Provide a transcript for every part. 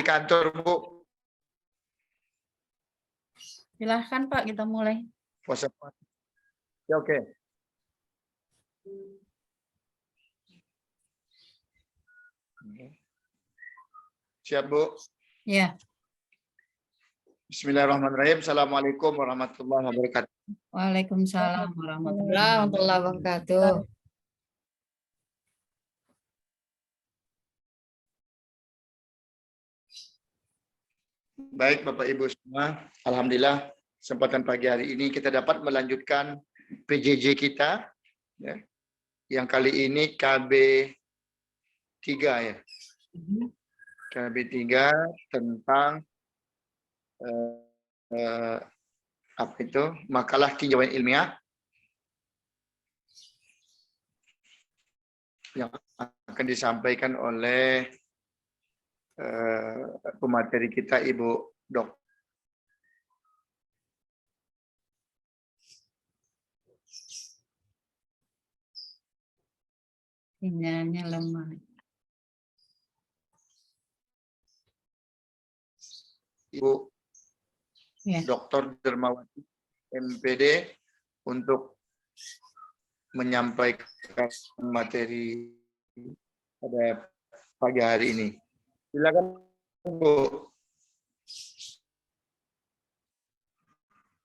kantor, Bu. Silahkan Pak, kita mulai. Puasa. Ya, oke. Siap, Bu? Ya. Bismillahirrahmanirrahim. Assalamualaikum warahmatullahi wabarakatuh. Waalaikumsalam warahmatullahi wabarakatuh. Baik, Bapak Ibu semua. Alhamdulillah, kesempatan pagi hari ini kita dapat melanjutkan PJJ kita. Ya, yang kali ini KB3 ya. KB3 tentang apa itu? Makalah tinjauan ilmiah yang akan disampaikan oleh pemateri kita Ibu Dok. Sinyalnya lemah. Ibu Ya. Dr. Dermawati MPD untuk menyampaikan materi pada pagi hari ini. Silakan, Bu.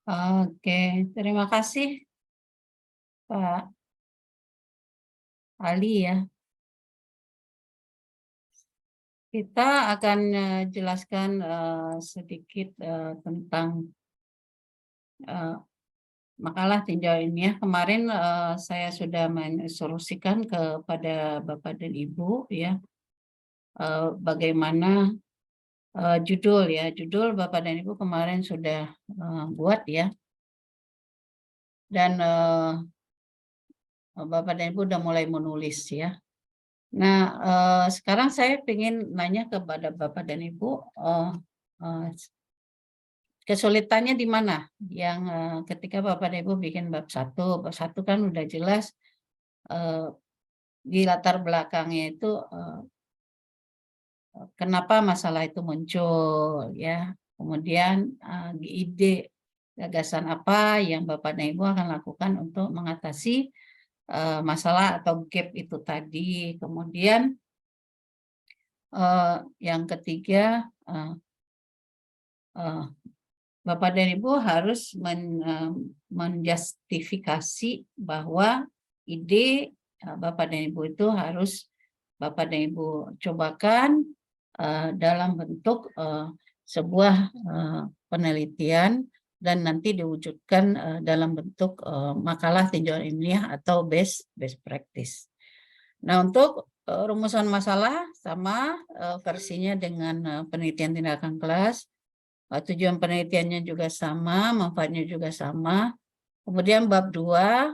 Oke, terima kasih Pak Ali ya. Kita akan jelaskan sedikit tentang makalah tinjau ilmiah. Kemarin saya sudah menginstruksikan kepada Bapak dan Ibu ya bagaimana judul Bapak dan Ibu kemarin sudah buat ya, dan Bapak dan Ibu udah mulai menulis ya. Nah sekarang saya ingin nanya kepada Bapak dan Ibu kesulitannya di mana yang ketika Bapak dan Ibu bikin bab 1 kan udah jelas di latar belakangnya itu kenapa masalah itu muncul ya, kemudian ide gagasan apa yang Bapak dan Ibu akan lakukan untuk mengatasi masalah atau gap itu tadi. Kemudian yang ketiga Bapak dan Ibu harus menjustifikasi bahwa ide Bapak dan Ibu itu harus Bapak dan Ibu cobakan dalam bentuk sebuah penelitian dan nanti diwujudkan dalam bentuk makalah tinjauan ilmiah atau best practice. Nah, untuk rumusan masalah sama versinya dengan penelitian tindakan kelas. Tujuan penelitiannya juga sama, manfaatnya juga sama. Kemudian bab 2,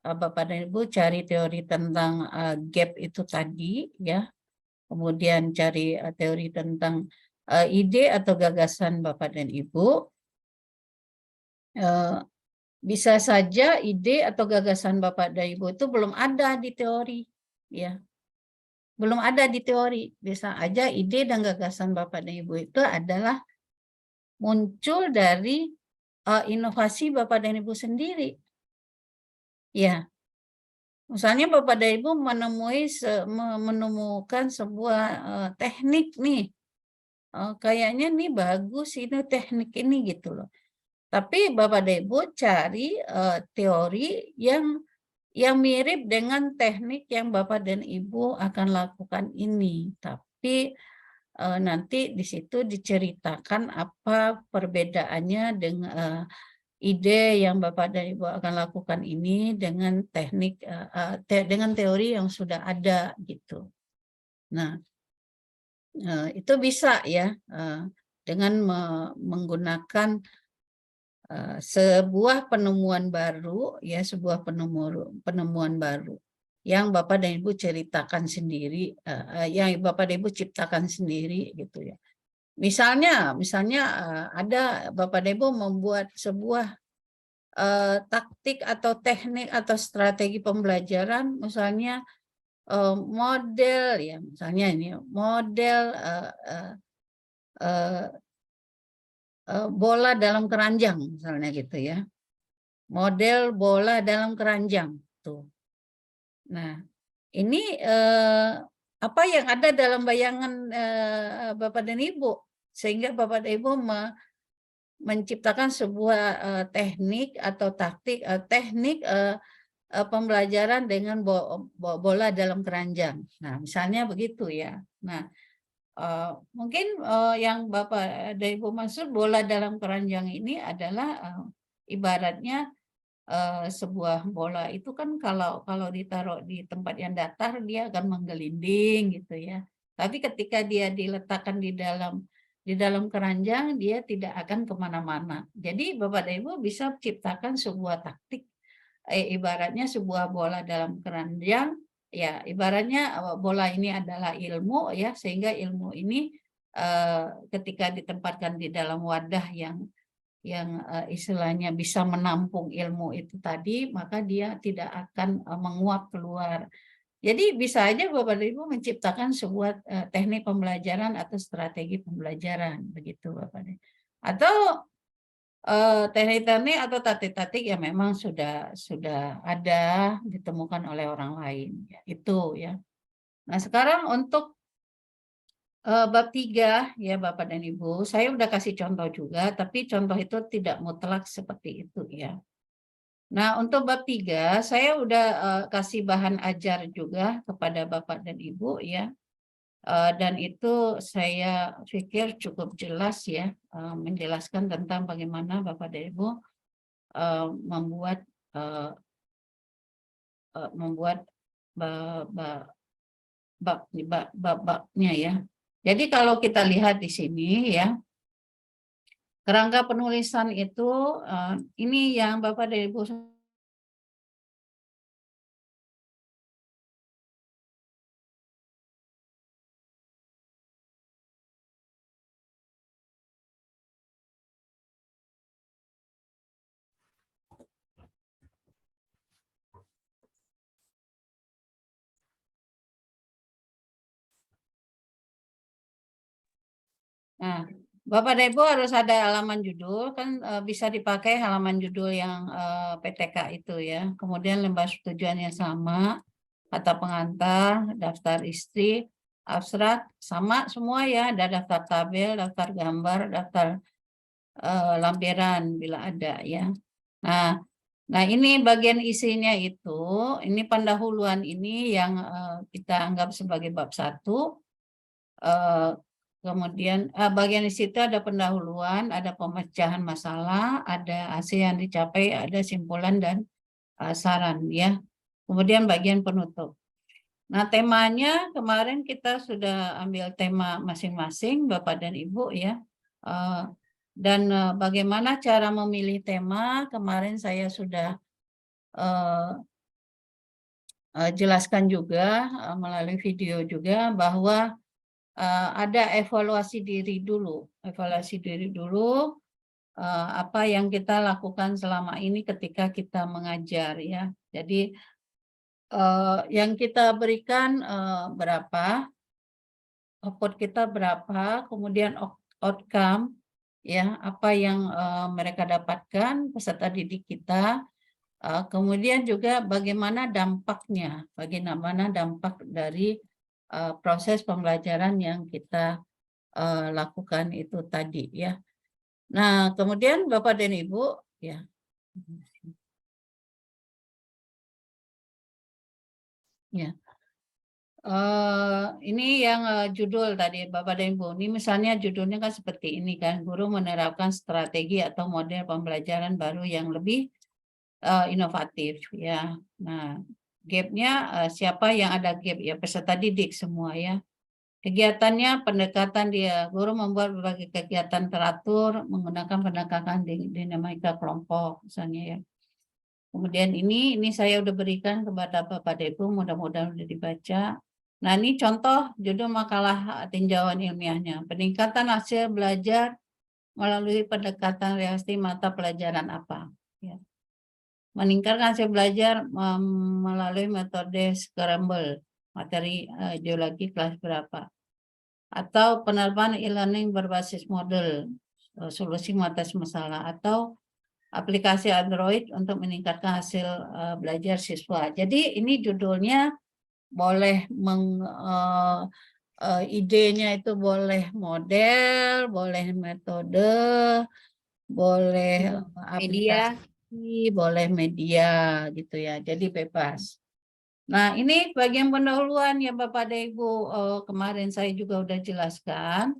Bapak dan Ibu cari teori tentang gap itu tadi ya. Kemudian cari teori tentang ide atau gagasan Bapak dan Ibu. Bisa saja ide atau gagasan Bapak dan Ibu itu belum ada di teori ya. Belum ada di teori. Bisa aja ide dan gagasan Bapak dan Ibu itu adalah muncul dari inovasi Bapak dan Ibu sendiri. Ya, misalnya Bapak dan Ibu menemukan sebuah teknik nih, kayaknya nih bagus ini teknik ini gitu loh. Tapi Bapak dan Ibu cari teori yang mirip dengan teknik yang Bapak dan Ibu akan lakukan ini. Tapi nanti di situ diceritakan apa perbedaannya dengan ide yang Bapak dan Ibu akan lakukan ini dengan teknik dengan teori yang sudah ada gitu. Nah, itu bisa ya dengan menggunakan sebuah penemuan baru ya, sebuah penemuan baru yang Bapak dan Ibu ceritakan sendiri, yang Bapak dan Ibu ciptakan sendiri gitu ya. Misalnya ada Bapak dan Ibu membuat sebuah taktik atau teknik atau strategi pembelajaran, misalnya model ya, misalnya ini model eh, bola dalam keranjang misalnya gitu ya. Model bola dalam keranjang tuh. Nah, ini apa yang ada dalam bayangan Bapak dan Ibu sehingga Bapak dan Ibu menciptakan sebuah teknik atau taktik teknik pembelajaran dengan bola dalam keranjang. Nah, misalnya begitu ya. Nah, mungkin yang Bapak dan Ibu maksud bola dalam keranjang ini adalah ibaratnya sebuah bola itu kan kalau ditaruh di tempat yang datar dia akan menggelinding gitu ya. Tapi ketika dia diletakkan di dalam keranjang dia tidak akan kemana-mana. Jadi Bapak dan Ibu bisa ciptakan sebuah taktik ibaratnya sebuah bola dalam keranjang ya, ibaratnya bola ini adalah ilmu ya, sehingga ilmu ini ketika ditempatkan di dalam wadah yang istilahnya bisa menampung ilmu itu tadi, maka dia tidak akan menguap keluar. Jadi bisa aja Bapak dan Ibu menciptakan sebuah teknik pembelajaran atau strategi pembelajaran begitu Bapak dan Ibu. Atau teknik-teknik atau taktik-taktik yang memang sudah ada ditemukan oleh orang lain ya, itu ya. Nah, sekarang untuk bab 3 ya Bapak dan Ibu, saya udah kasih contoh juga, tapi contoh itu tidak mutlak seperti itu ya. Nah, untuk bab 3 saya udah kasih bahan ajar juga kepada Bapak dan Ibu ya. Dan itu saya pikir cukup jelas ya, menjelaskan tentang bagaimana Bapak dan Ibu membuat babnya ya. Jadi kalau kita lihat di sini ya, kerangka penulisan itu ini yang Bapak dan Ibu Nah, Bapak dan Ibu harus ada halaman judul, kan bisa dipakai halaman judul yang PTK itu ya. Kemudian lembar tujuan yang sama, kata pengantar, daftar istri, abstrak, sama semua ya. Ada daftar tabel, daftar gambar, daftar lampiran bila ada ya. Nah ini bagian isinya itu, ini pendahuluan ini yang kita anggap sebagai bab 1. Kemudian bagian di situ ada pendahuluan, ada pemecahan masalah, ada hasil yang dicapai, ada simpulan dan saran ya. Kemudian bagian penutup. Nah, temanya kemarin kita sudah ambil tema masing-masing Bapak dan Ibu ya. Dan bagaimana cara memilih tema kemarin saya sudah jelaskan juga melalui video juga bahwa ada evaluasi diri dulu. Evaluasi diri dulu apa yang kita lakukan selama ini ketika kita mengajar ya. Jadi yang kita berikan berapa, output kita berapa, kemudian outcome ya, apa yang mereka dapatkan peserta didik kita. Kemudian juga bagaimana dampaknya, bagaimana dampak dari proses pembelajaran yang kita lakukan itu tadi ya. Nah, kemudian Bapak dan Ibu ya. Ya. Ini yang judul tadi Bapak dan Ibu. Ini misalnya judulnya kan seperti ini kan, guru menerapkan strategi atau model pembelajaran baru yang lebih inovatif ya. Nah, gap-nya siapa yang ada gap ya, peserta didik semua ya. Kegiatannya pendekatan dia, guru membuat berbagai kegiatan teratur menggunakan pendekatan dinamika kelompok misalnya ya. Kemudian ini saya udah berikan kepada Bapak Ibu, mudah-mudahan udah dibaca. Nah, ini contoh judul makalah tinjauan ilmiahnya. Peningkatan hasil belajar melalui pendekatan realistis mata pelajaran apa. Ya. Meningkatkan hasil belajar melalui metode scramble, materi geologi kelas berapa. atau penerapan e-learning berbasis model, solusi mengatasi masalah, atau aplikasi Android untuk meningkatkan hasil belajar siswa. Jadi ini judulnya boleh idenya itu boleh model, boleh metode, boleh Media. aplikasi, boleh media gitu ya. Jadi bebas. Nah, ini bagian pendahuluan ya Bapak dan Ibu, kemarin saya juga udah jelaskan.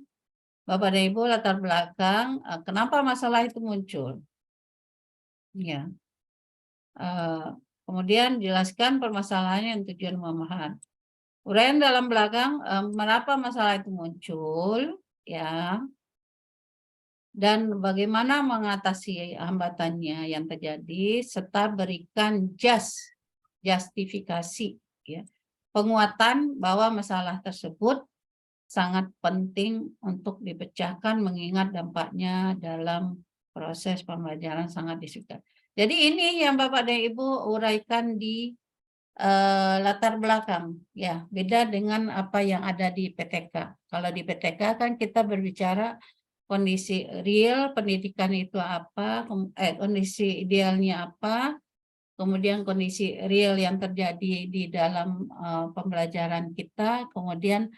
Bapak dan Ibu latar belakang kenapa masalah itu muncul. Ya. Kemudian jelaskan permasalahannya yang tujuan pemahaman. Uraian dalam belakang mengapa masalah itu muncul, ya, dan bagaimana mengatasi hambatannya yang terjadi, serta berikan justifikasi, ya, penguatan bahwa masalah tersebut sangat penting untuk dipecahkan mengingat dampaknya dalam proses pembelajaran sangat disebutkan. Jadi ini yang Bapak dan Ibu uraikan di latar belakang, ya, beda dengan apa yang ada di PTK. Kalau di PTK kan kita berbicara kondisi real pendidikan itu apa, kondisi idealnya apa, kemudian kondisi real yang terjadi di dalam pembelajaran kita, kemudian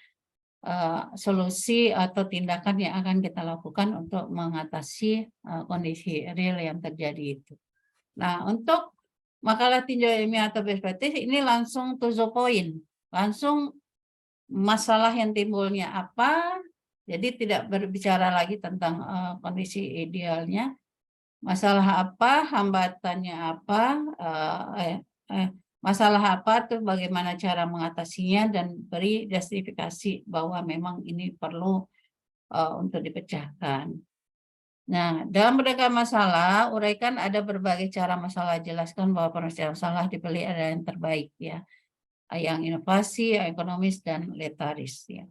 solusi atau tindakan yang akan kita lakukan untuk mengatasi kondisi real yang terjadi itu. Nah, untuk makalah tinjau ilmiah atau best practice ini langsung to the point, langsung masalah yang timbulnya apa, jadi tidak berbicara lagi tentang kondisi idealnya, masalah apa, hambatannya apa, masalah apa tuh bagaimana cara mengatasinya, dan beri justifikasi bahwa memang ini perlu untuk dipecahkan. Nah, dalam berbagai masalah, uraikan ada berbagai cara masalah, jelaskan bahwa penyelesaian masalah dipilih adalah yang terbaik, ya, yang inovasi, ekonomis, dan letaris, ya.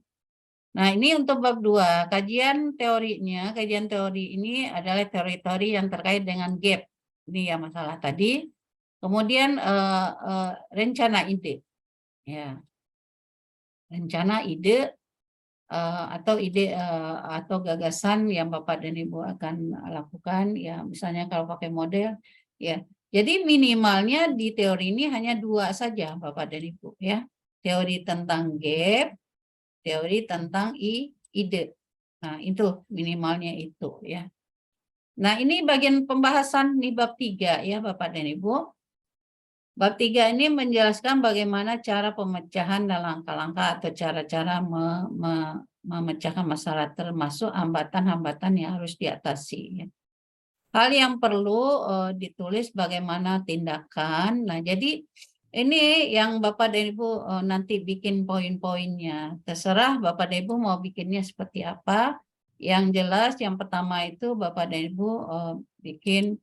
Nah, ini untuk bab 2. Kajian teorinya, kajian teori ini adalah teori-teori yang terkait dengan gap. Ini ya masalah tadi. Kemudian rencana ide, ya, rencana ide atau ide atau gagasan yang Bapak dan Ibu akan lakukan, ya, misalnya kalau pakai model, ya. Jadi minimalnya di teori ini hanya 2 saja Bapak dan Ibu, ya. Teori tentang gap, teori tentang ide. Nah, itu minimalnya itu, ya. Nah, ini bagian pembahasan di bab 3 ya Bapak dan Ibu. Bab 3 ini menjelaskan bagaimana cara pemecahan dan langkah-langkah atau cara-cara memecahkan masalah, termasuk hambatan-hambatan yang harus diatasi. Hal yang perlu ditulis bagaimana tindakan. Nah, jadi ini yang Bapak dan Ibu nanti bikin poin-poinnya. Terserah Bapak dan Ibu mau bikinnya seperti apa. Yang jelas yang pertama itu Bapak dan Ibu bikin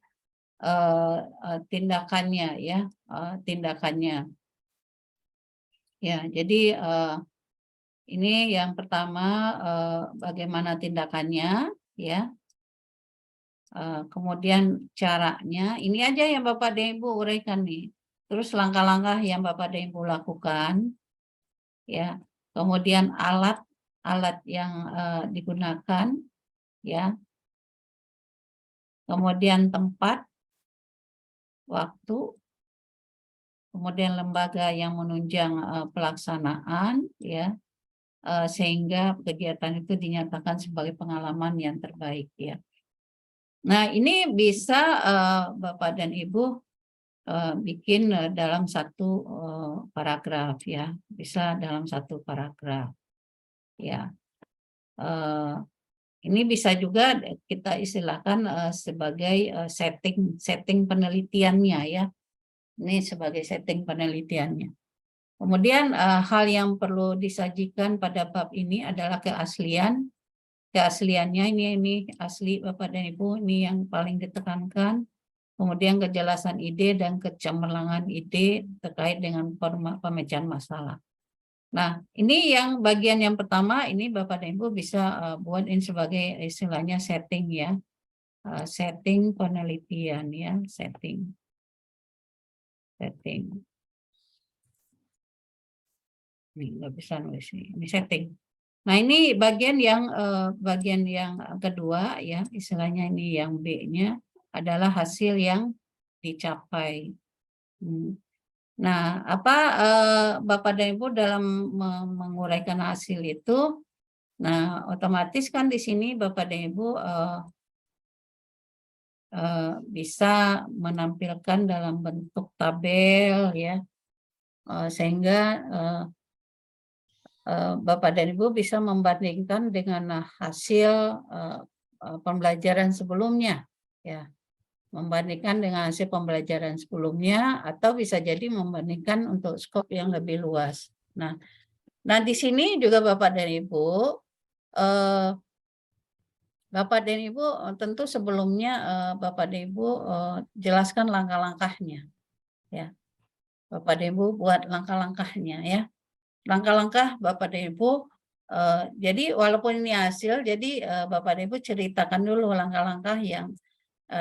tindakannya, ya, tindakannya. Ya, jadi ini yang pertama bagaimana tindakannya, ya. Kemudian caranya, ini aja yang Bapak dan Ibu uraikan nih. Terus langkah-langkah yang Bapak dan Ibu lakukan, ya. Kemudian alat yang digunakan, ya. Kemudian tempat, waktu, kemudian lembaga yang menunjang pelaksanaan, ya, sehingga kegiatan itu dinyatakan sebagai pengalaman yang terbaik, ya. Nah, ini bisa Bapak dan Ibu bikin dalam satu paragraf, ya, bisa dalam satu paragraf, ya. Ini bisa juga kita istilahkan sebagai setting penelitiannya, ya. Ini sebagai setting penelitiannya. Kemudian hal yang perlu disajikan pada bab ini adalah keaslian. Keasliannya ini asli Bapak dan Ibu, ini yang paling ditekankan. Kemudian kejelasan ide dan kecemerlangan ide terkait dengan pemecahan masalah. Nah, ini yang bagian yang pertama, ini Bapak dan Ibu bisa buat ini sebagai istilahnya setting, ya. Setting penelitian, ya, setting. Setting. Ini nggak bisa nulis ini setting. Nah, ini bagian yang kedua ya, istilahnya ini yang B-nya adalah hasil yang dicapai. Nah, Bapak dan Ibu dalam menguraikan hasil itu, nah otomatis kan di sini Bapak dan Ibu bisa menampilkan dalam bentuk tabel ya, sehingga Bapak dan Ibu bisa membandingkan dengan hasil pembelajaran sebelumnya, ya, membandingkan dengan hasil pembelajaran sebelumnya, atau bisa jadi membandingkan untuk skop yang lebih luas. Nah, di sini juga Bapak dan Ibu, tentu sebelumnya Bapak dan Ibu jelaskan langkah-langkahnya, ya. Bapak dan Ibu buat langkah-langkahnya ya. Langkah-langkah Bapak dan Ibu, jadi walaupun ini hasil, jadi Bapak dan Ibu ceritakan dulu langkah-langkah yang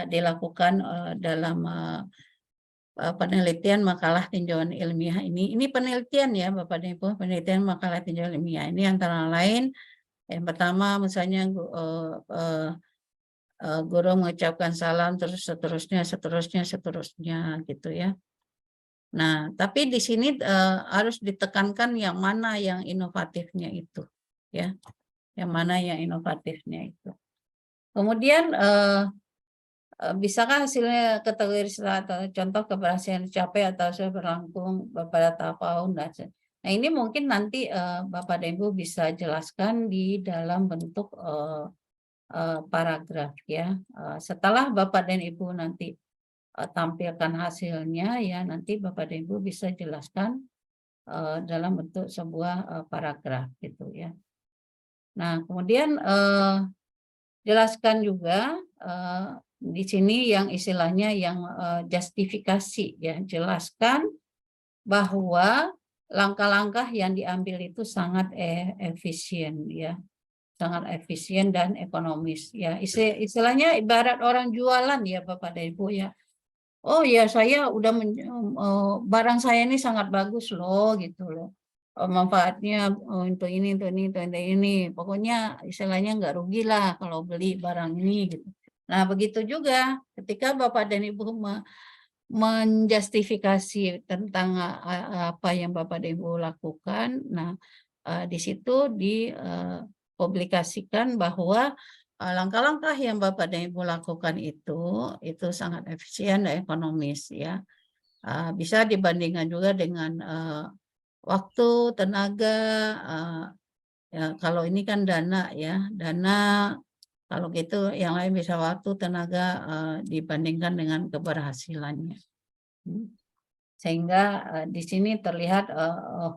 dilakukan dalam penelitian makalah tinjauan ilmiah ini. Ini penelitian ya Bapak dan Ibu, penelitian makalah tinjauan ilmiah ini antara lain yang pertama misalnya guru mengucapkan salam terus seterusnya gitu ya. Nah, tapi di sini harus ditekankan yang mana yang inovatifnya itu, ya, yang mana yang inovatifnya itu. Kemudian bisakah hasilnya kategori atau contoh keberhasilan dicapai atau sudah berlangsung beberapa tahun dan nah ini mungkin nanti Bapak dan Ibu bisa jelaskan di dalam bentuk paragraf ya. Setelah Bapak dan Ibu nanti tampilkan hasilnya ya, nanti Bapak dan Ibu bisa jelaskan dalam bentuk sebuah paragraf gitu ya. Nah, kemudian jelaskan juga di sini yang istilahnya yang justifikasi ya, jelaskan bahwa langkah-langkah yang diambil itu sangat efisien ya, sangat efisien dan ekonomis ya. Istilahnya ibarat orang jualan ya Bapak dan Ibu ya. Oh ya, saya udah barang saya ini sangat bagus loh gitu loh. Manfaatnya untuk ini, untuk ini, untuk ini. Pokoknya istilahnya nggak rugi lah kalau beli barang ini gitu. Nah, begitu juga ketika Bapak dan Ibu menjustifikasi tentang apa yang Bapak dan Ibu lakukan. Nah, di situ dipublikasikan bahwa langkah-langkah yang Bapak dan Ibu lakukan itu sangat efisien dan ekonomis ya. Bisa dibandingkan juga dengan waktu, tenaga, ya kalau ini kan dana ya, dana kalau gitu yang lain bisa waktu, tenaga dibandingkan dengan keberhasilannya. Sehingga di sini terlihat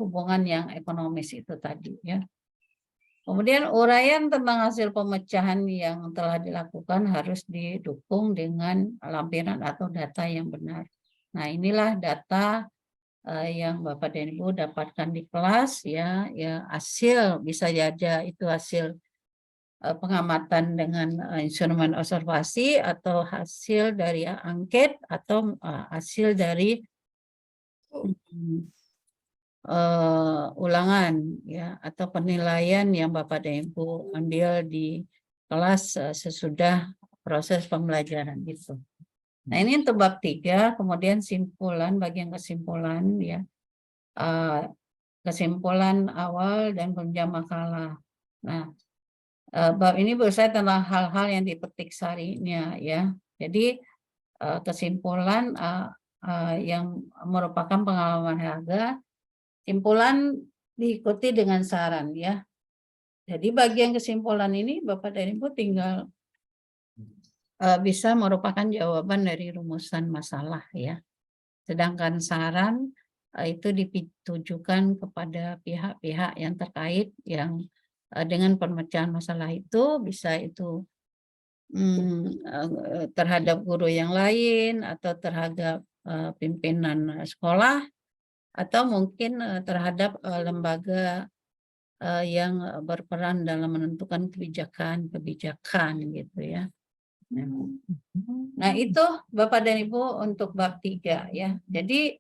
hubungan yang ekonomis itu tadi ya. Kemudian uraian tentang hasil pemecahan yang telah dilakukan harus didukung dengan lampiran atau data yang benar. Nah, inilah data yang Bapak dan Ibu dapatkan di kelas ya, hasil bisa saja itu hasil pengamatan dengan instrumen observasi atau hasil dari angket atau hasil dari ulangan ya atau penilaian yang Bapak dan Ibu ambil di kelas sesudah proses pembelajaran itu. Nah, ini untuk bab 3, kemudian simpulan, bagian kesimpulan ya. Kesimpulan awal dan penunjang makalah. Nah, bab ini berusaha tentang hal-hal yang dipetik sarinya ya. Jadi kesimpulan yang merupakan pengalaman harga. Simpulan diikuti dengan saran ya. Jadi bagian kesimpulan ini Bapak dan Ibu tinggal bisa merupakan jawaban dari rumusan masalah ya. Sedangkan saran itu ditujukan kepada pihak-pihak yang terkait yang dengan pemecahan masalah itu, bisa itu terhadap guru yang lain atau terhadap pimpinan sekolah, atau mungkin terhadap lembaga yang berperan dalam menentukan kebijakan gitu ya. Nah, itu Bapak dan Ibu untuk bab 3 ya. Jadi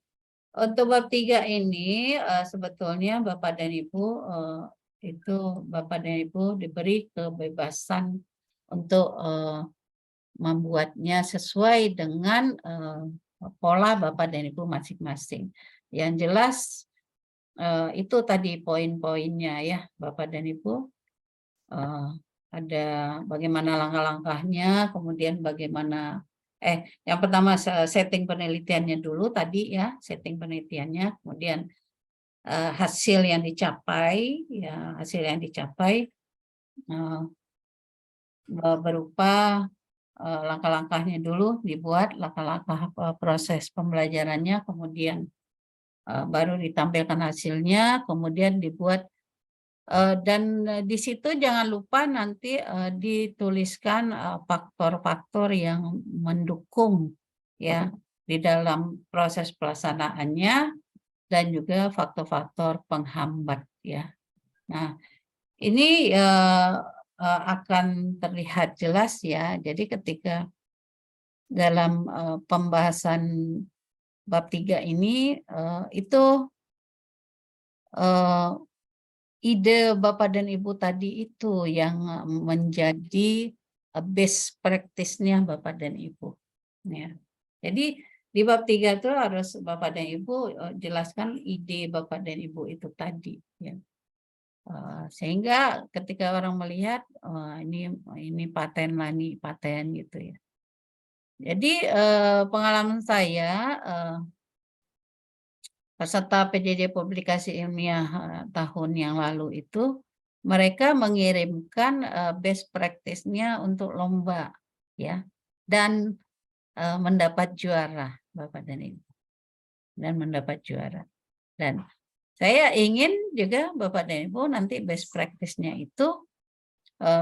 untuk bab 3 ini sebetulnya Bapak dan Ibu itu Bapak dan Ibu diberi kebebasan untuk membuatnya sesuai dengan pola Bapak dan Ibu masing-masing. Yang jelas itu tadi poin-poinnya ya Bapak dan Ibu. Ada bagaimana langkah-langkahnya, kemudian bagaimana yang pertama setting penelitiannya dulu tadi ya, setting penelitiannya, kemudian hasil yang dicapai ya, hasil yang dicapai berupa langkah-langkahnya dulu dibuat, langkah-langkah proses pembelajarannya, kemudian baru ditampilkan hasilnya, kemudian dibuat dan di situ jangan lupa nanti dituliskan faktor-faktor yang mendukung ya di dalam proses pelaksanaannya dan juga faktor-faktor penghambat ya. Nah, ini akan terlihat jelas ya. Jadi ketika dalam pembahasan bab 3 ini itu ide Bapak dan Ibu tadi itu yang menjadi best practice-nya Bapak dan Ibu. Ya. Jadi di bab 3 itu harus Bapak dan Ibu jelaskan ide Bapak dan Ibu itu tadi. Ya. Sehingga ketika orang melihat ini paten lah, ini paten gitu ya. Jadi pengalaman saya peserta PJJ publikasi ilmiah tahun yang lalu itu mereka mengirimkan best practice-nya untuk lomba ya dan mendapat juara Bapak dan Ibu dan mendapat juara. Dan saya ingin juga Bapak dan Ibu nanti best practice-nya itu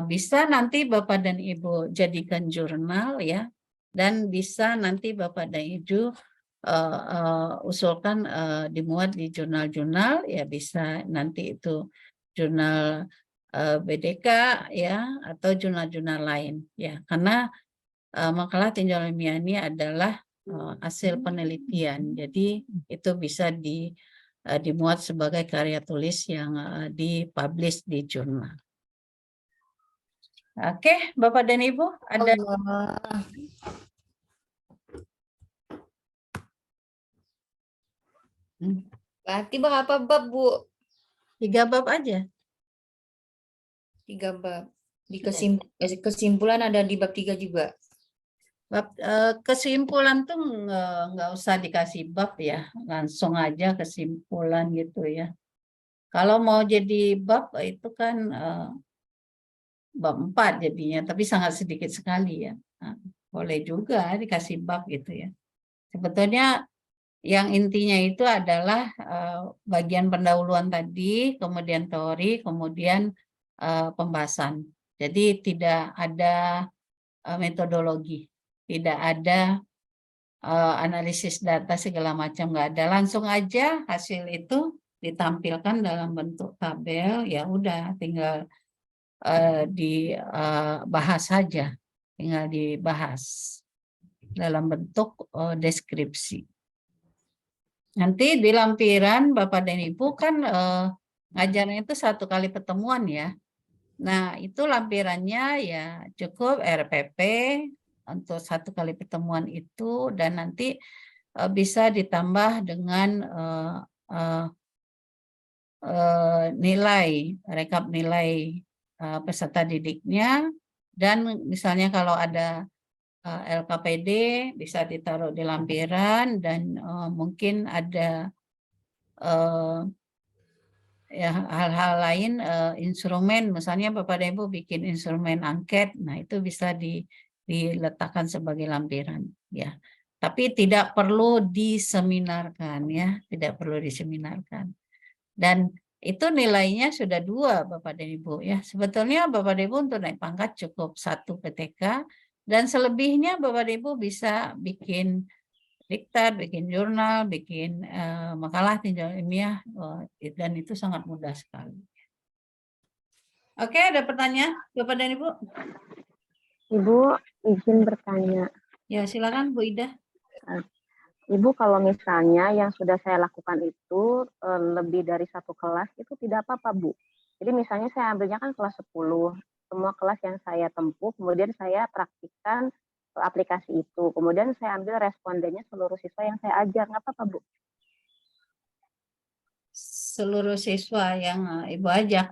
bisa nanti Bapak dan Ibu jadikan jurnal ya dan bisa nanti Bapak dan Ibu usulkan dimuat di jurnal-jurnal ya, bisa nanti itu jurnal BDK ya atau jurnal-jurnal lain ya, karena makalah tinjauan ilmiah ini adalah hasil penelitian, jadi itu bisa dimuat sebagai karya tulis yang dipublish di jurnal. Oke, Bapak dan Ibu, ada Berarti berapa bab, Bu? 3 bab aja. 3 bab. Di kesimpulan ada di bab 3 juga. Bab kesimpulan tuh nggak usah dikasih bab ya, langsung aja kesimpulan gitu ya. Kalau mau jadi bab itu kan bab 4 jadinya, tapi sangat sedikit sekali ya. Nah, boleh juga dikasih bab gitu ya. Sebetulnya yang intinya itu adalah bagian pendahuluan tadi, kemudian teori, kemudian pembahasan. Jadi tidak ada metodologi, tidak ada analisis data segala macam, nggak ada. Langsung aja hasil itu ditampilkan dalam bentuk tabel, ya udah tinggal dibahas saja, tinggal dibahas dalam bentuk deskripsi. Nanti di lampiran Bapak dan Ibu kan ngajarnya itu 1 kali pertemuan ya. Nah itu lampirannya ya cukup RPP untuk 1 kali pertemuan itu, dan nanti bisa ditambah dengan nilai, rekap nilai peserta didiknya, dan misalnya kalau ada LKPD bisa ditaruh di lampiran, dan mungkin ada ya hal-hal lain, instrumen, misalnya Bapak dan Ibu bikin instrumen angket, nah itu bisa diletakkan sebagai lampiran ya. Tapi tidak perlu diseminarkan ya, tidak perlu diseminarkan. Dan itu nilainya sudah 2 Bapak dan Ibu ya. Sebetulnya Bapak dan Ibu untuk naik pangkat cukup 1 PTK, dan selebihnya Bapak dan Ibu bisa bikin diktat, bikin jurnal, bikin makalah tinjauan ilmiah, dan itu sangat mudah sekali. Oke, ada pertanyaan Bapak dan Ibu? Ibu izin bertanya. Ya, silakan Bu Ida. Ibu, kalau misalnya yang sudah saya lakukan itu lebih dari 1 kelas, itu tidak apa-apa, Bu? Jadi misalnya saya ambilnya kan kelas 10, semua kelas yang saya tempuh, kemudian saya praktikkan aplikasi itu. Kemudian saya ambil respondennya seluruh siswa yang saya ajar, nggak apa-apa, Bu? Seluruh siswa yang Ibu ajak.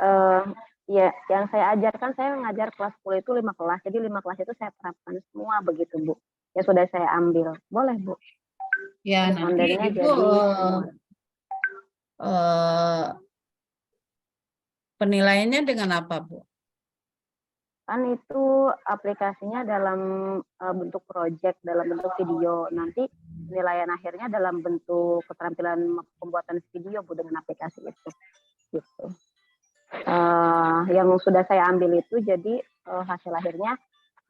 Ya, yang saya ajarkan, saya mengajar kelas 10 itu 5 kelas. Jadi 5 kelas itu saya terapkan semua begitu, Bu. Ya sudah saya ambil. Boleh, Bu? Ya, nanti Respondennya Ibu jadi semua. penilaiannya dengan apa, Bu? Kan itu aplikasinya dalam bentuk project, dalam bentuk video. Nanti penilaian akhirnya dalam bentuk keterampilan pembuatan video, Bu, dengan aplikasi itu. Gitu. Yang sudah saya ambil itu, jadi hasil akhirnya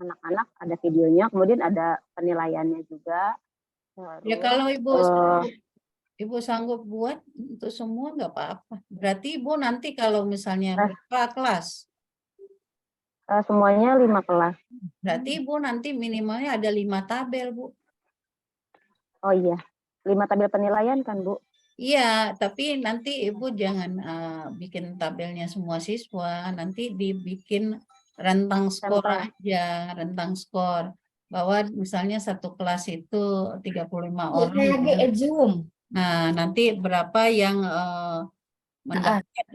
anak-anak ada videonya, kemudian ada penilaiannya juga. Ya kalau Ibu sanggup buat untuk semua nggak apa-apa. Berarti Ibu nanti kalau misalnya berapa kelas? Semuanya 5 kelas. Berarti Ibu nanti minimalnya ada 5 tabel, Bu. Oh iya, 5 tabel penilaian kan, Bu? Iya, tapi nanti Ibu jangan bikin tabelnya semua siswa, nanti dibikin rentang skor aja, rentang skor. Bahwa misalnya satu kelas itu 35 orang. Zoom. Nah, nanti berapa yang mendapat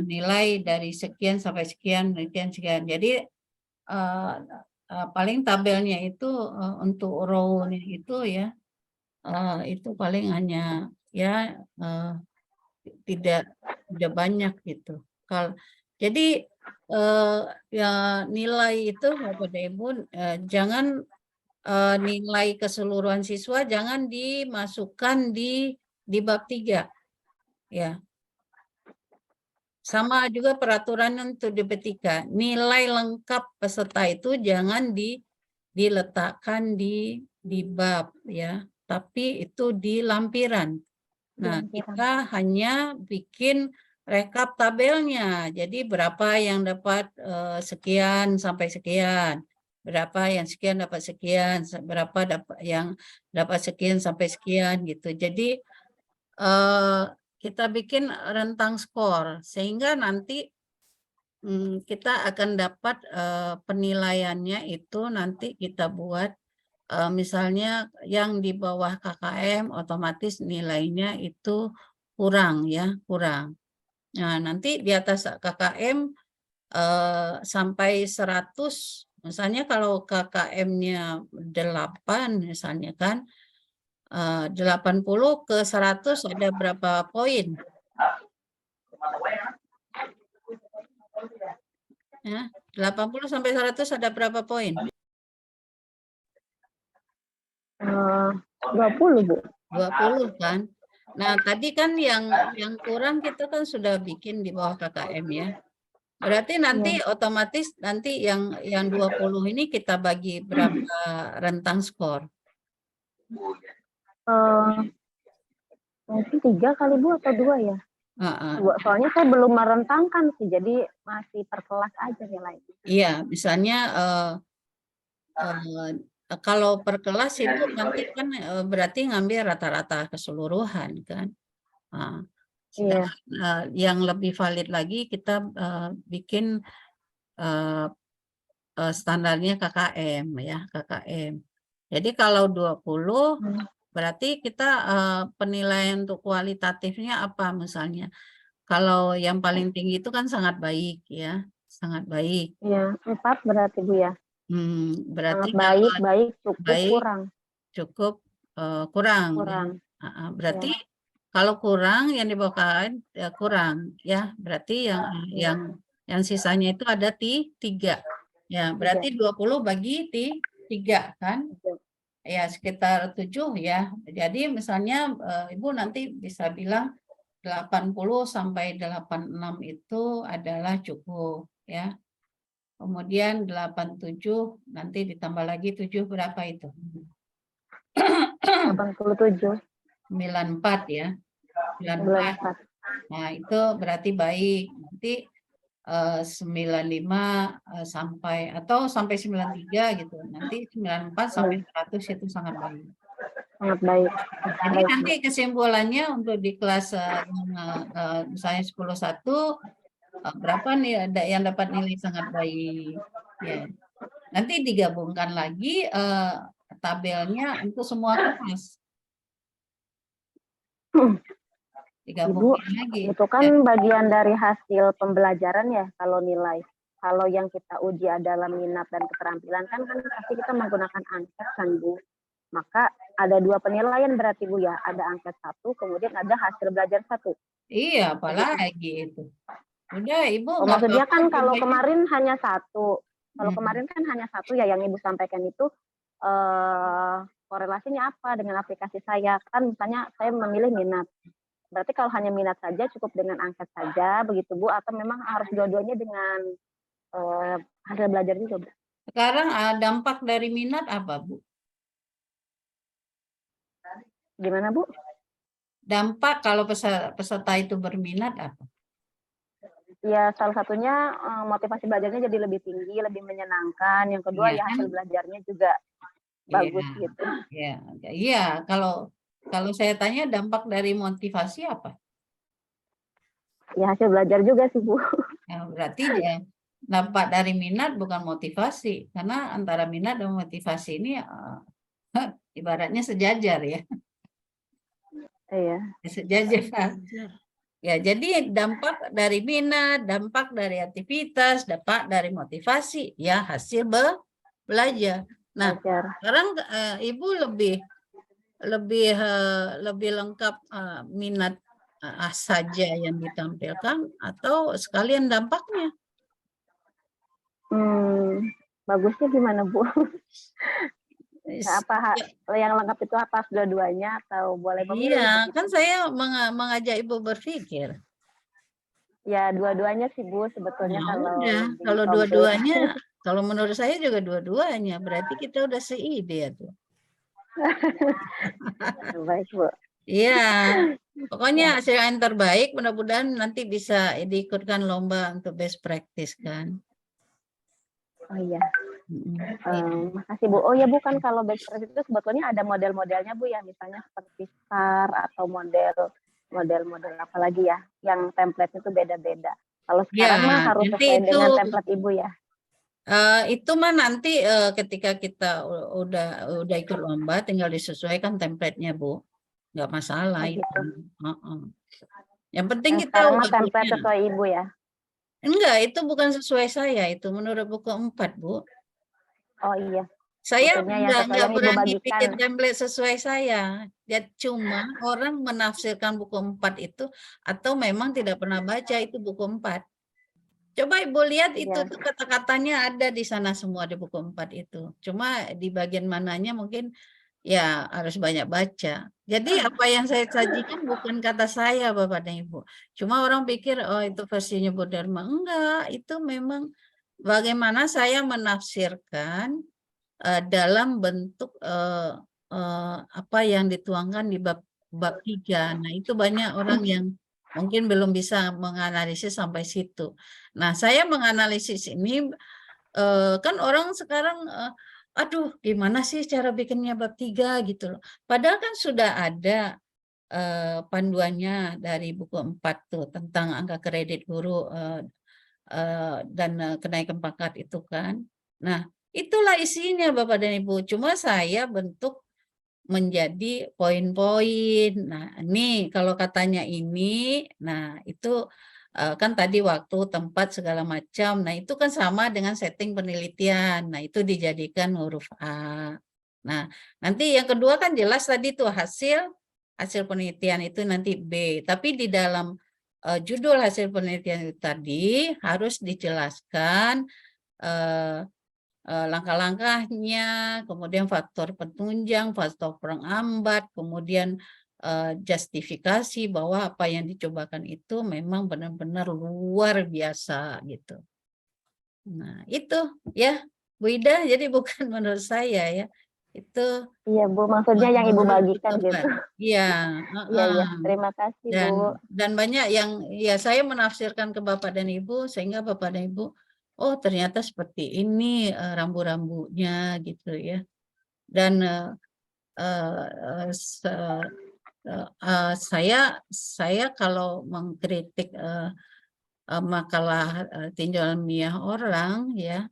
nilai dari sekian sampai sekian, sekian. Jadi paling tabelnya itu untuk row itu ya, itu paling hanya ya tidak banyak gitu. Jadi ya nilai itu Bapak dan Ibu jangan nilai keseluruhan siswa jangan dimasukkan di bab 3 ya. Sama juga peraturan untuk di bab 3. Nilai lengkap peserta itu jangan diletakkan di bab ya, tapi itu di lampiran. Nah, kita hanya bikin rekap tabelnya. Jadi berapa yang dapat sekian sampai sekian. Berapa yang sekian dapat sekian, berapa yang dapat sekian sampai sekian gitu. Jadi kita bikin rentang skor sehingga nanti kita akan dapat penilaiannya itu nanti kita buat misalnya yang di bawah KKM otomatis nilainya itu kurang ya, kurang. Nah, nanti di atas KKM sampai 100, misalnya kalau KKM-nya 8 misalnya kan, 80 ke 100 ada berapa poin? Ya, 80 sampai 100 ada berapa poin? 20, Bu. 20 kan. Nah, tadi kan yang kurang kita kan sudah bikin di bawah KKM ya. Berarti nanti otomatis nanti yang 20 ini kita bagi berapa rentang skor? Mungkin 3 kali, Bu, atau 2 ya? Soalnya saya belum merentangkan sih, jadi masih per kelas aja nilainya. Iya, misalnya kalau per kelas itu nanti kan berarti ngambil rata-rata keseluruhan kan. Nah, yang lebih valid lagi kita bikin standarnya KKM ya, KKM. Jadi kalau 20 berarti kita penilaian untuk kualitatifnya apa misalnya? Kalau yang paling tinggi itu kan sangat baik ya, sangat baik. Iya, 4 berarti, Bu ya. Berarti sangat baik, cukup, baik, kurang. Cukup, kurang. Kurang. Ya. Berarti kalau kurang yang di bawah KKM ya kurang ya. Berarti yang sisanya itu ada 3. Ya, berarti 20 bagi 3 kan? Ya, sekitar 7 ya. Jadi misalnya Ibu nanti bisa bilang 80 sampai 86 itu adalah cukup ya. Kemudian 87 nanti ditambah lagi 7 berapa itu? 87. 94 ya. 94. Nah, itu berarti baik. Nanti 95 sampai atau sampai 93 gitu. Nanti 94 sampai 100 itu sangat baik. Sangat baik. Jadi nanti kesimpulannya untuk di kelas misalnya 10.1 berapa nih yang dapat nilai sangat baik. Ya. Nanti digabungkan lagi tabelnya untuk semua kelas. Ibu, Digabungin lagi. itu kan bagian dari hasil pembelajaran ya kalau nilai. Kalau yang kita uji adalah minat dan keterampilan kan pasti kita menggunakan angket kan Bu. Maka ada 2 penilaian berarti Bu ya. Ada angket 1, kemudian ada hasil belajar 1. Iya, apalagi itu. Udah, Ibu Oh, nggak maksudnya apa-apa kan kalau cobain. kemarin hanya 1. Kalau kemarin kan hanya 1 ya yang Ibu sampaikan itu korelasinya apa dengan aplikasi saya? Kan misalnya saya memilih minat. Berarti kalau hanya minat saja cukup dengan angket saja begitu Bu, atau memang harus dua-duanya dengan hasil belajar juga Bu? Sekarang dampak dari minat apa, Bu? Gimana Bu? Dampak kalau peserta itu berminat apa? Ya salah satunya motivasi belajarnya jadi lebih tinggi, lebih menyenangkan. Yang kedua Iya ya hasil kan? belajarnya juga bagus gitu. Iya. Kalau saya tanya dampak dari motivasi apa? Ya hasil belajar juga sih Bu. Ya, berarti dia dampak dari minat bukan motivasi, karena antara minat dan motivasi ini ibaratnya sejajar ya. Iya. Sejajar. Ya, jadi dampak dari minat, dampak dari aktivitas, dampak dari motivasi, ya hasil belajar. Nah, sekarang Ibu lebih lengkap minat saja yang ditampilkan atau sekalian dampaknya? Bagusnya gimana Bu? Apa yang lengkap itu apa dua-duanya atau boleh memilih? Iya, kan saya mengajak Ibu berpikir. Ya dua-duanya sih Bu sebetulnya kalau dua-duanya, kalau menurut saya juga dua-duanya, berarti kita udah seide ya tuh. Baik Bu. Iya, pokoknya hasil yang terbaik mudah-mudahan nanti bisa diikutkan lomba untuk best practice kan. Oh iya. Makasih Bu. Oh ya Bu, kan kalau best practice itu sebetulnya ada model-modelnya Bu ya, misalnya seperti STAR atau model apa lagi ya, yang template itu beda-beda. Kalau sekarang mah harus sesuai dengan template Ibu ya. Itu mah nanti ketika kita udah ikut lomba tinggal disesuaikan template-nya Bu, nggak masalah itu. Yang penting kita sekarang mah template sesuai Ibu ya. Enggak, itu bukan sesuai saya, itu menurut buku 4 Bu. Oh iya. Saya nggak berani bikin template sesuai saya. Ya, cuma orang menafsirkan buku 4 itu atau memang tidak pernah baca itu buku 4. Coba Ibu lihat itu kata-katanya ada di sana semua di buku 4 itu. Cuma di bagian mananya mungkin ya harus banyak baca. Jadi apa yang saya sajikan bukan kata saya Bapak dan Ibu. Cuma orang pikir oh itu versinya Bu Dharma. Enggak, itu memang bagaimana saya menafsirkan dalam bentuk apa yang dituangkan di bab 3. Nah, itu banyak orang yang mungkin belum bisa menganalisis sampai situ. Nah, saya menganalisis ini kan orang sekarang aduh, gimana sih cara bikinnya bab 3 gitu loh. Padahal kan sudah ada panduannya dari buku 4 tuh tentang angka kredit guru dan kenaikan pangkat itu kan. Nah, itulah isinya Bapak dan Ibu. Cuma saya bentuk menjadi poin-poin. Nah, ini kalau katanya ini, nah itu kan tadi waktu, tempat, segala macam. Nah, itu kan sama dengan setting penelitian. Nah, itu dijadikan huruf A. Nah, nanti yang kedua kan jelas tadi tuh hasil penelitian itu nanti B. Tapi di dalam judul hasil penelitian itu tadi harus dijelaskan langkah-langkahnya, kemudian faktor penunjang, faktor penghambat, kemudian justifikasi bahwa apa yang dicobakan itu memang benar-benar luar biasa gitu. Nah, itu ya Bu Ida, jadi bukan menurut saya ya. Itu iya Bu, maksudnya yang Ibu bagikan gitu. Iya, iya, terima kasih Bu. Dan banyak yang ya saya menafsirkan ke Bapak dan Ibu sehingga Bapak dan Ibu oh ternyata seperti ini rambu-rambunya gitu ya. Dan saya kalau mengkritik makalah tinjau ilmiah orang ya,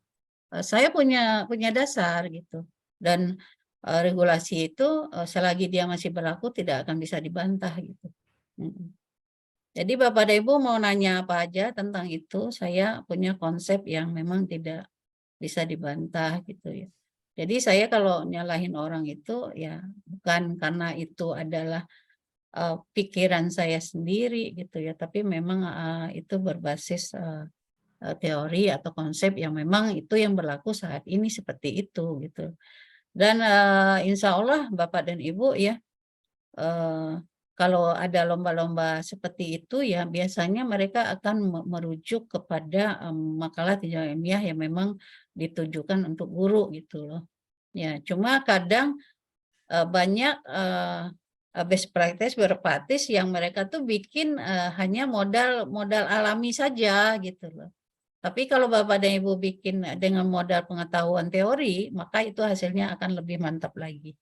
saya punya dasar gitu. Dan regulasi itu selagi dia masih berlaku tidak akan bisa dibantah gitu. Jadi Bapak dan Ibu mau nanya apa aja tentang itu, saya punya konsep yang memang tidak bisa dibantah gitu ya. Jadi saya kalau nyalahin orang itu ya bukan karena itu adalah pikiran saya sendiri gitu ya, tapi memang itu berbasis teori atau konsep yang memang itu yang berlaku saat ini seperti itu gitu. Dan insya Allah Bapak dan Ibu ya, kalau ada lomba-lomba seperti itu ya biasanya mereka akan merujuk kepada makalah tinjau ilmiah yang memang ditujukan untuk guru gitu loh. Ya, cuma kadang banyak best practice berpractice yang mereka tuh bikin hanya modal alami saja gitu loh. Tapi kalau Bapak dan Ibu bikin dengan modal pengetahuan teori, maka itu hasilnya akan lebih mantap lagi.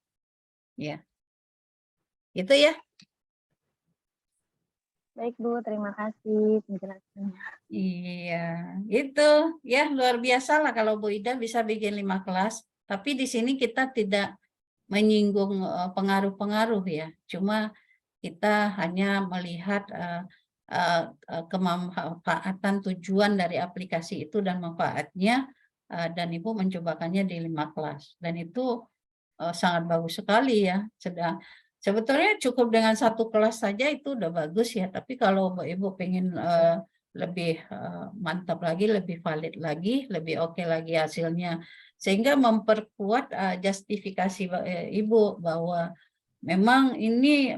Ya. Itu ya. Baik Bu, terima kasih penjelasannya. Iya, itu ya luar biasa lah kalau Bu Ida bisa bikin 5 kelas. Tapi di sini kita tidak menyinggung pengaruh-pengaruh ya. Cuma kita hanya melihat kemanfaatan tujuan dari aplikasi itu dan manfaatnya, dan Ibu mencobakannya di 5 kelas. Dan itu sangat bagus sekali ya. Sebetulnya cukup dengan 1 kelas saja itu udah bagus ya. Tapi kalau Ibu pengen lebih mantap lagi, lebih valid lagi, lebih oke lagi hasilnya, sehingga memperkuat justifikasi Ibu bahwa memang ini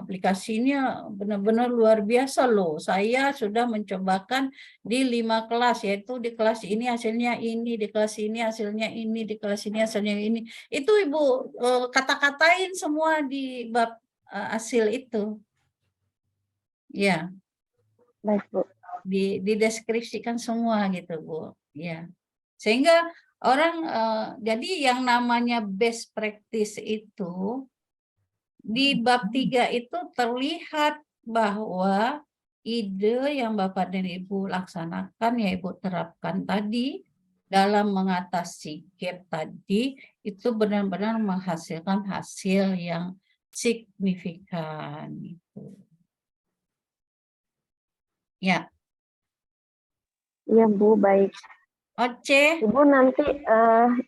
aplikasinya benar-benar luar biasa loh. Saya sudah mencobakan di 5 kelas, yaitu di kelas ini hasilnya ini, di kelas ini hasilnya ini, di kelas ini hasilnya ini. Itu Ibu kata-katain semua di bab hasil itu. Ya. Baik Bu. Dideskripsikan semua gitu Bu. Ya. Sehingga orang jadi yang namanya best practice itu di bab 3 itu terlihat bahwa ide yang Bapak dan Ibu laksanakan, ya Ibu terapkan tadi dalam mengatasi gap tadi, itu benar-benar menghasilkan hasil yang signifikan. Gitu. Ya. Iya Bu, baik. Oke. Ibu nanti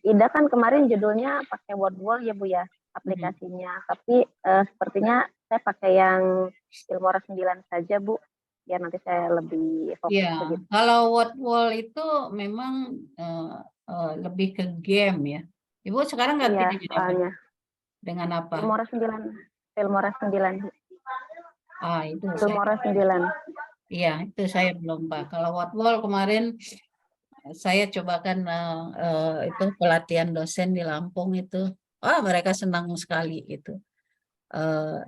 Ida kan kemarin judulnya pakai word wall ya Bu ya, aplikasinya. Tapi sepertinya saya pakai yang Filmora 9 saja Bu, biar nanti saya lebih fokus ya, begitu. Kalau word wall itu memang lebih ke game ya. Ibu sekarang ganti soalnya. Dengan apa? Filmora 9. Filmora 9. Itu Filmora 9. Iya, itu saya belum Pak. Kalau word wall kemarin saya cobakan itu pelatihan dosen di Lampung itu. Mereka senang sekali gitu.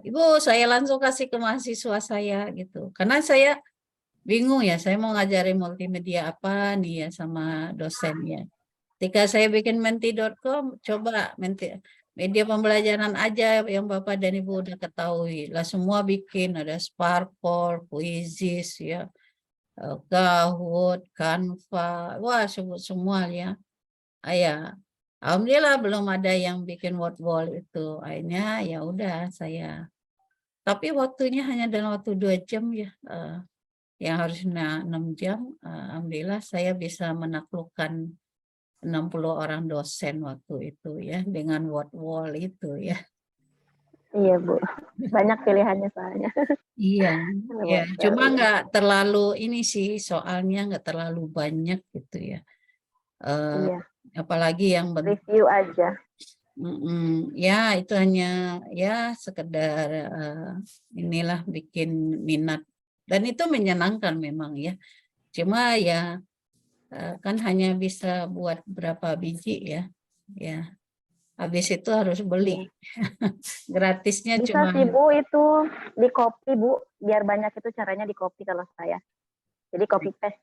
Ibu saya langsung kasih ke mahasiswa saya gitu. Karena saya bingung ya, saya mau ngajarin multimedia apa nih ya sama dosennya. Ketika saya bikin menti.com, coba media pembelajaran aja yang Bapak dan Ibu udah ketahui. Lah semua bikin, ada Sparkle, Quizzes ya, Kahoot, Canva, wah sebut semua ya. Alhamdulillah belum ada yang bikin word wall itu. Akhirnya ya udah saya. Tapi waktunya hanya dalam waktu 2 jam ya. Yang harusnya 6 jam, alhamdulillah saya bisa menaklukkan 60 orang dosen waktu itu ya dengan word wall itu ya. Iya Bu, banyak pilihannya soalnya. Iya, ya. Cuma nggak terlalu ini sih soalnya nggak terlalu banyak gitu ya. Iya. Apalagi yang review aja. Ya itu hanya ya sekedar inilah bikin minat dan itu menyenangkan memang ya. Cuma ya kan hanya bisa buat berapa biji ya. Ya. Habis itu harus beli. Gratisnya bisa cuma sih Bu, itu di copy Bu, biar banyak itu caranya di copy kalau saya. Jadi copy paste.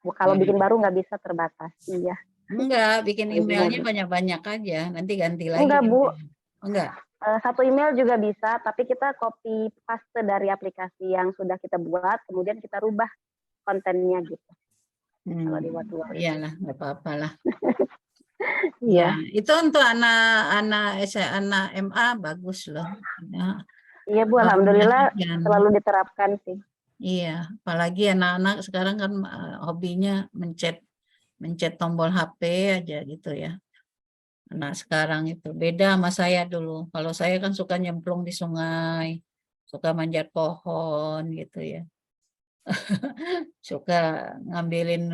Bu, kalau bikin baru nggak bisa, terbatas. Iya. Enggak, bikin emailnya banyak-banyak aja, nanti ganti lagi. Enggak Bu. Enggak. Satu email juga bisa, tapi kita copy paste dari aplikasi yang sudah kita buat, kemudian kita rubah kontennya gitu. Kalau di Hmm, Word. iyalah, nggak apa-apa lah. Iya. Ya, itu untuk anak MA bagus loh. Ya, Iya Bu, alhamdulillah mengajarkan. selalu diterapkan sih. Iya, apalagi anak-anak sekarang kan hobinya mencet tombol HP aja gitu ya. Anak sekarang itu beda sama saya dulu. Kalau saya kan suka nyemplung di sungai, suka manjat pohon gitu ya. Suka ngambilin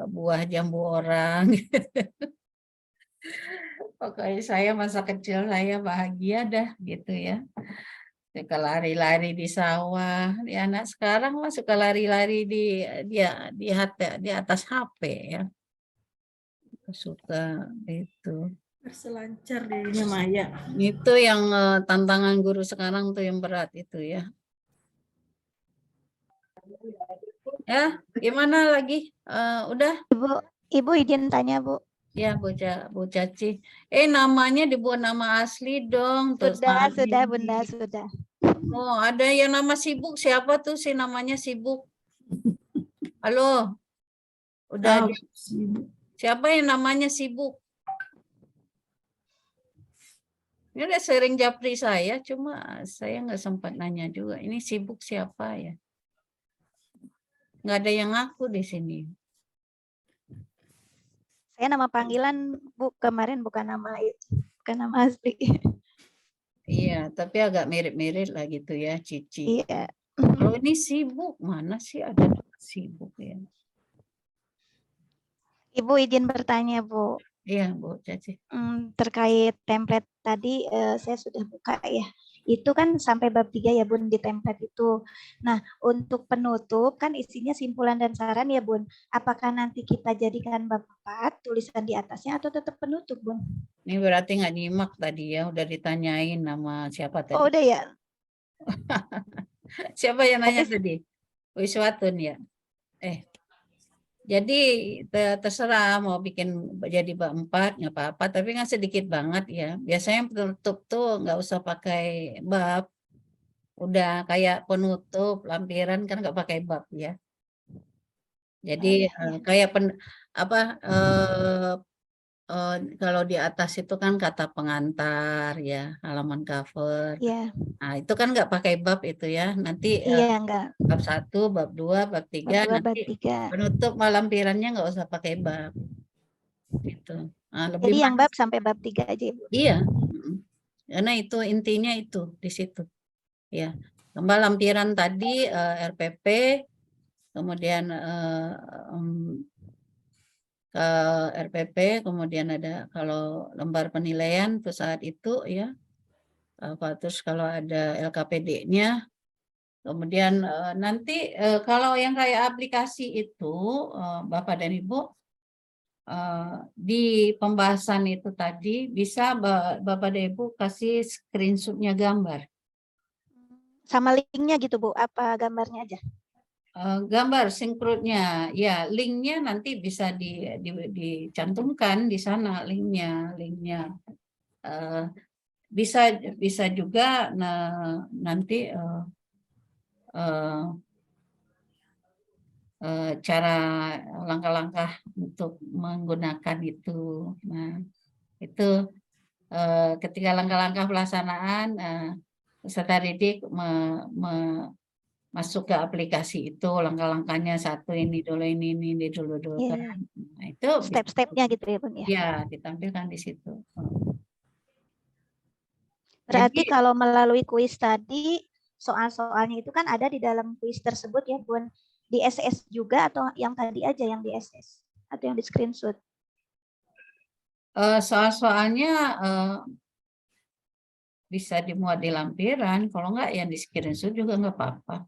buah jambu orang. Pokoknya saya masa kecil saya bahagia dah gitu ya. Suka lari-lari di sawah. Di anak sekarang mah suka lari-lari di atas HP ya. Suka itu. Berselancar dirinya Maya. Itu yang tantangan guru sekarang tuh yang berat itu ya. Ya, gimana lagi? Udah? Ibu izin tanya, Bu. Ya, Bu Caci. Namanya dibuat nama asli dong. Tuh, Sudah, Bunda, sudah. Oh, ada yang nama Sibuk. Siapa tuh sih namanya Sibuk? Halo? Udah ada. Siapa yang namanya Sibuk? Ini udah sering japri saya, cuma saya nggak sempat nanya juga. Ini Sibuk siapa ya? Nggak ada yang ngaku di sini. Saya nama panggilan, Bu, kemarin bukan nama asli. Iya, tapi agak mirip-mirip lah gitu ya, Cici. Iya. Kalau ini Sibuk, mana sih ada Sibuk ya? Ibu izin bertanya, Bu. Iya, Bu Caci. Terkait template tadi saya sudah buka ya. Itu kan sampai bab 3 ya, Bun, di template itu. Nah, untuk penutup kan isinya simpulan dan saran ya, Bun. Apakah nanti kita jadikan bab 4 tulisan di atasnya atau tetap penutup, Bun? Ini berarti nggak nyimak tadi ya, udah ditanyain nama siapa tadi. Oh, udah ya. Siapa yang nanya tadi? Wiswatun ya? Jadi terserah mau bikin jadi bab 4 nggak apa-apa, tapi kan sedikit banget ya. Biasanya penutup tuh nggak usah pakai bab, udah kayak penutup lampiran kan nggak pakai bab ya. Jadi kayak kalau di atas itu kan kata pengantar ya, halaman cover. Iya. Nah, itu kan nggak pakai bab itu ya. Nanti enggak. bab 1, bab 2, bab 3 Bab 2, nanti bab 3. penutup lampirannya nggak usah pakai bab. Gitu. Nah, lebih Jadi yang bab sampai bab 3 aja, Ibu. Iya. Karena itu intinya itu di situ. Ya. Tambah lampiran tadi RPP, kemudian ke RPP, kemudian ada kalau lembar penilaian tuh saat itu ya. Terus kalau ada LKPD-nya, kemudian nanti kalau yang kayak aplikasi itu, Bapak dan Ibu, di pembahasan itu tadi bisa Bapak dan Ibu kasih screenshot-nya gambar. Sama linknya gitu, Bu? Apa gambarnya aja? Gambar sinkronnya, ya linknya nanti bisa dicantumkan di sana linknya. Bisa juga nanti cara langkah-langkah untuk menggunakan itu. Nah, itu ketika langkah-langkah pelaksanaan peserta didik masuk ke aplikasi itu, langkah-langkahnya satu ini dulu kan. Nah, itu step-stepnya gitu ya, Bun ya. Ya, ditampilkan di situ. Berarti kalau melalui kuis tadi, soal-soalnya itu kan ada di dalam kuis tersebut ya, Bun. Di SS juga atau yang tadi aja yang di SS? Atau yang di screenshot? Soal-soalnya bisa dimuat di lampiran, kalau enggak yang di screenshot juga enggak apa-apa.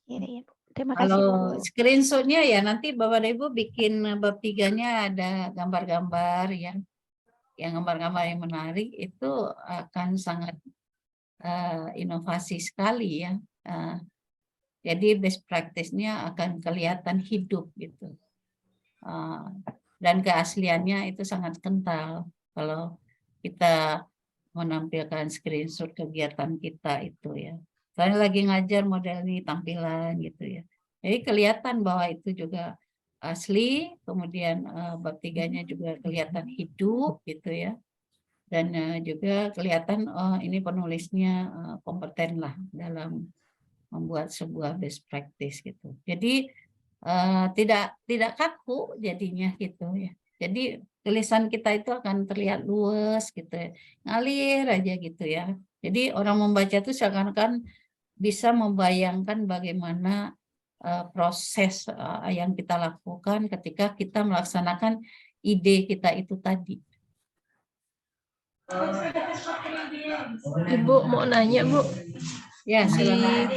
Iya. Terima kasih. Kalau screenshotnya ya nanti Bapak dan Ibu bikin bab 3-nya ada gambar-gambar yang gambar-gambar yang menarik, itu akan sangat inovasi sekali ya. Jadi best practice-nya akan kelihatan hidup gitu. Dan keasliannya itu sangat kental kalau kita menampilkan screenshot kegiatan kita itu ya. Saya lagi ngajar model ini tampilan gitu ya. Jadi kelihatan bahwa itu juga asli, kemudian bab 3-nya juga kelihatan hidup gitu ya. Dan juga kelihatan ini penulisnya kompeten lah dalam membuat sebuah best practice gitu. Jadi tidak kaku jadinya gitu ya. Jadi tulisan kita itu akan terlihat luas gitu ya, ngalir aja gitu ya. Jadi orang membaca itu seakan-akan bisa membayangkan bagaimana proses yang kita lakukan ketika kita melaksanakan ide kita itu tadi. Ibu mau nanya, Bu. Ya, Di, silakan.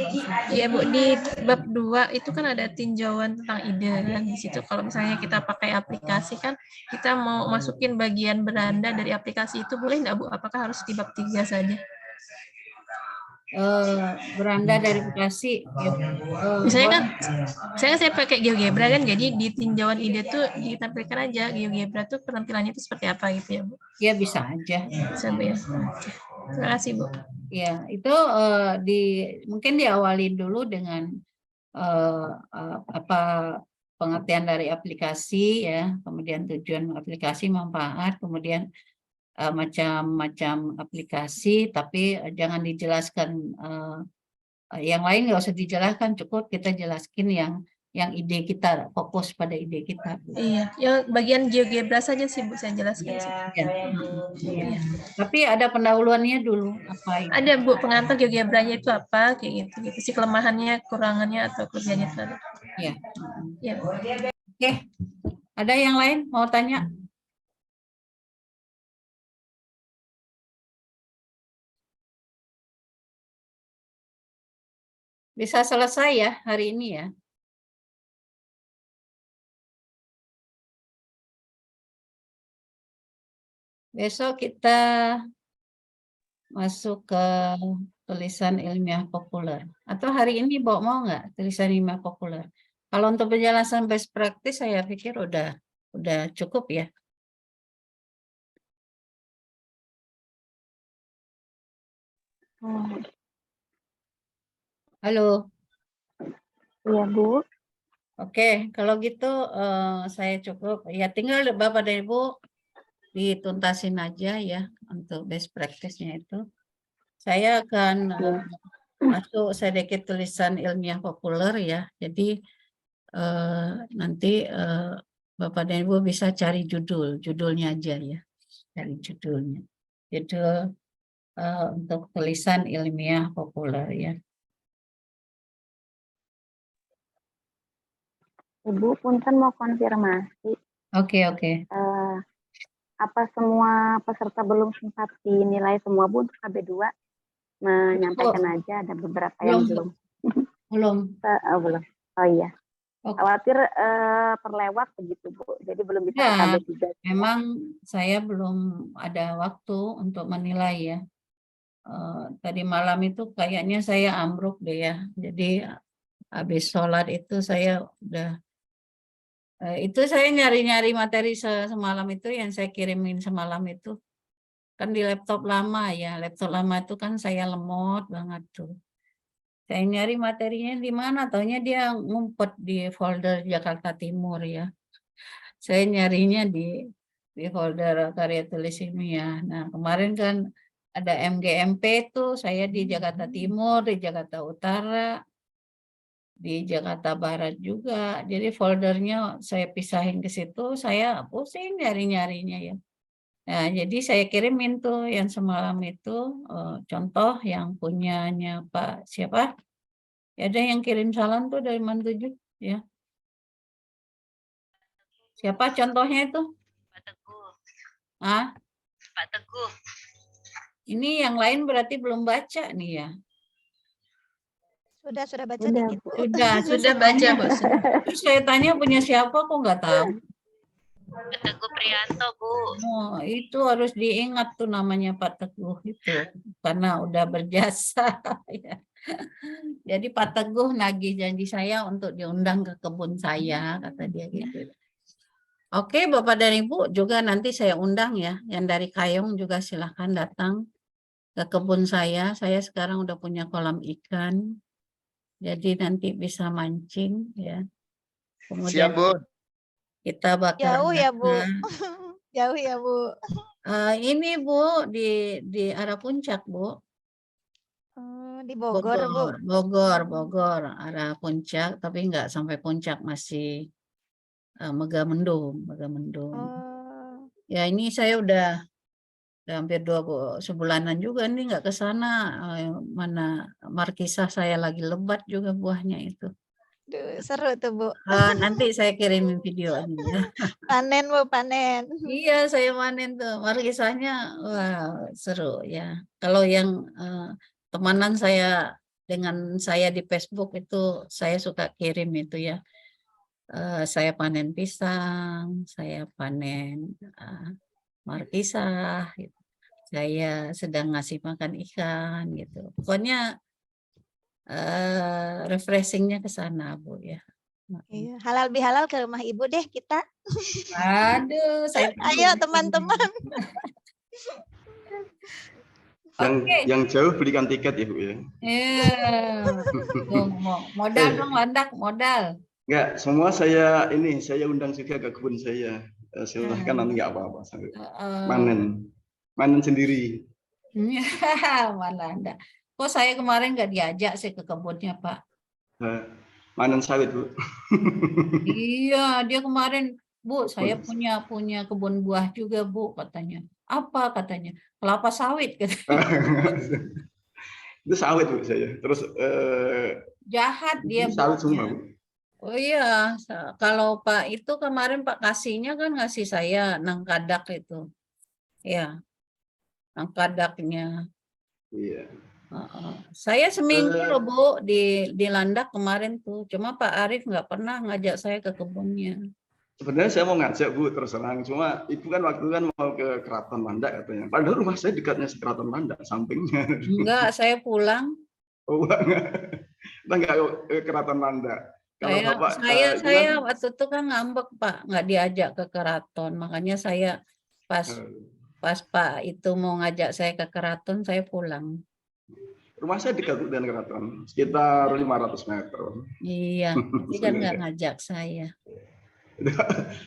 ya Bu, di bab 2 itu kan ada tinjauan tentang ide kan. Di situ kalau misalnya kita pakai aplikasi kan, kita mau masukin bagian beranda dari aplikasi itu, boleh nggak Bu? Apakah harus di bab 3 saja? Beranda dari aplikasi. Ya, Misalnya kan, saya pakai GeoGebra kan, jadi di tinjauan ide tuh ditampilkan aja GeoGebra tuh penampilannya itu seperti apa gitu ya Bu? ya bisa aja. Bisa Bu ya. Oke. Terima kasih Bu. Ya, itu mungkin diawali dulu dengan apa pengertian dari aplikasi ya, kemudian tujuan aplikasi, manfaat, kemudian macam-macam aplikasi, tapi jangan dijelaskan yang lain, nggak usah dijelaskan, cukup kita jelaskan yang ide kita, fokus pada ide kita. Iya, yang bagian GeoGebra saja sih Bu, saya jelaskan sih. Ya. Iya. Tapi ada pendahuluannya dulu apa itu? Ada Bu, pengantar GeoGebra-nya itu apa kayak gitu sih, kelemahannya, kurangannya atau kelebihannya itu ada. Ya. Ya. Oke. Ada yang lain mau tanya? Bisa selesai ya hari ini ya. Besok kita masuk ke tulisan ilmiah populer. Atau hari ini mau nggak tulisan ilmiah populer? Kalau untuk penjelasan best practice saya pikir udah cukup ya. Halo. Iya, Bu. Oke, kalau gitu saya cukup. Ya tinggal Bapak dan Ibu dituntasin aja ya untuk best practice-nya itu. Saya akan masuk sedikit tulisan ilmiah populer ya. Jadi nanti Bapak dan Ibu bisa cari judulnya aja ya. Cari judulnya. Judul untuk tulisan ilmiah populer ya. Ibu, punten mau konfirmasi. Oke. Apa semua peserta belum sempat dinilai semua, Bu, untuk KB2? Menyampaikan aja, ada beberapa yang belum. Belum. Belum. Oh iya. Oke. Khawatir terlewat begitu, Bu. Jadi belum bisa Ya, KB3. memang saya belum ada waktu untuk menilai ya. Tadi malam itu kayaknya saya ambruk deh ya. Jadi habis sholat itu saya udah itu saya nyari-nyari materi semalam itu yang saya kirimin semalam itu kan di laptop lama ya. Laptop lama itu kan saya lemot banget tuh. Saya nyari materinya di mana, taunya dia ngumpet di folder Jakarta Timur ya. Saya nyarinya di folder karya tulis ilmiah. Nah, kemarin kan ada MGMP tuh, saya di Jakarta Timur, di Jakarta Utara, di Jakarta Barat juga. Jadi foldernya saya pisahin ke situ, saya pusing nyari-nyarinya ya. Nah, jadi saya kirimin tuh yang semalam itu contoh yang punyanya Pak siapa? Ada yang kirim salam tuh dari Man7 ya. Siapa contohnya itu? Pak Teguh. Ah? Pak Teguh. Ini yang lain berarti belum baca nih ya. Sudah baca Sudah, dikit, Bu. Sudah baca, Bu. Terus saya tanya punya siapa kok nggak tahu. Pak Teguh Prianto, Bu. Oh, itu harus diingat tuh namanya Pak Teguh itu karena udah berjasa ya. Jadi Pak Teguh nagih janji saya untuk diundang ke kebun saya, kata dia gitu. Oke, Bapak dan Ibu juga nanti saya undang ya. Yang dari Kayong juga silahkan datang ke kebun saya. Saya sekarang udah punya kolam ikan. Jadi nanti bisa mancing ya. Siap, Kemudian Bun. kita bakar Jauh ya, Bu. bakar. Jauh ya, Bu. Ini Bu di arah puncak Bu. Di Bogor, Bu. Bogor, arah puncak, tapi nggak sampai puncak, masih Megamendung. Oh, Ya ini saya udah hampir sebulanan juga nih nggak ke sana. Mana markisah saya lagi lebat juga buahnya itu. duh, seru tuh, Bu. Nanti saya kirimin videonya. Panen, Bu, panen. Iya, saya manen tuh. Markisahnya wah seru ya. Kalau yang temanan saya dengan saya di Facebook itu saya suka kirim itu ya. Saya panen pisang, saya panen markisah, gitu. Saya sedang ngasih makan ikan gitu. Pokoknya refreshingnya ke sana Bu ya. Iya, halal bihalal ke rumah Ibu deh kita. Aduh, saya Ayo teman-teman. Yang jauh belikan tiket ya Bu ya. Modal dong, landak modal. Enggak, semua saya undang juga ke kebun saya. Silahkan nanti nggak apa-apa. Manen sendiri. Mana ada. Kok saya kemarin nggak diajak sih ke kebunnya Pak? Manen sawit Bu. Iya, dia kemarin, Bu, saya punya kebun buah juga Bu, katanya. Apa katanya? Kelapa sawit katanya. Itu sawit Bu saya. Terus Jahat dia sawit semua Bu. Oh iya, kalau Pak itu kemarin Pak kasihnya kan ngasih saya nangkadak itu. Ya, nangkadaknya. Iya. Saya seminggu loh Bu di Landak kemarin tuh. Cuma Pak Arief nggak pernah ngajak saya ke kebunnya. Sebenarnya saya mau ngajak Bu terus terang. Cuma Ibu kan waktu kan mau ke Keraton Landak katanya. Padahal rumah saya dekatnya Keraton Landak, sampingnya. Enggak, saya pulang. Oh enggak. Kita nggak ke Keraton Landak. Saya waktu itu kan ngambek Pak, nggak diajak ke keraton. Makanya saya pas Pak itu mau ngajak saya ke keraton, saya pulang. Rumah saya dekat dengan keraton, sekitar 500 meter. Iya, tapi kan nggak ngajak saya.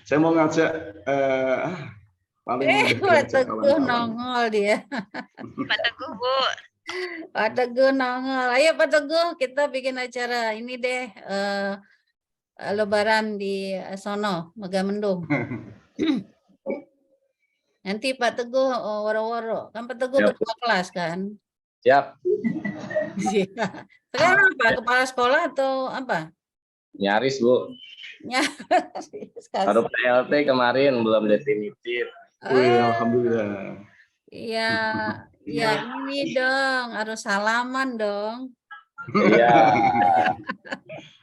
Saya mau ngajak, paling Pak Teguh nongol dia. Pak Teguh, Bu. Pak Teguh nongol. Ayo Pak Teguh, kita bikin acara ini deh. Lebaran di sono, Megamendung. Nanti Pak Teguh woro-woro. Kan Pak Teguh ketua kelas kan? Siap. Sekarang apa? Kepala sekolah atau apa? Nyaris Bu. Nyaris. Baru PLT kemarin, belum definitif. Alhamdulillah. Iya, ya ini dong, harus salaman dong. Iya.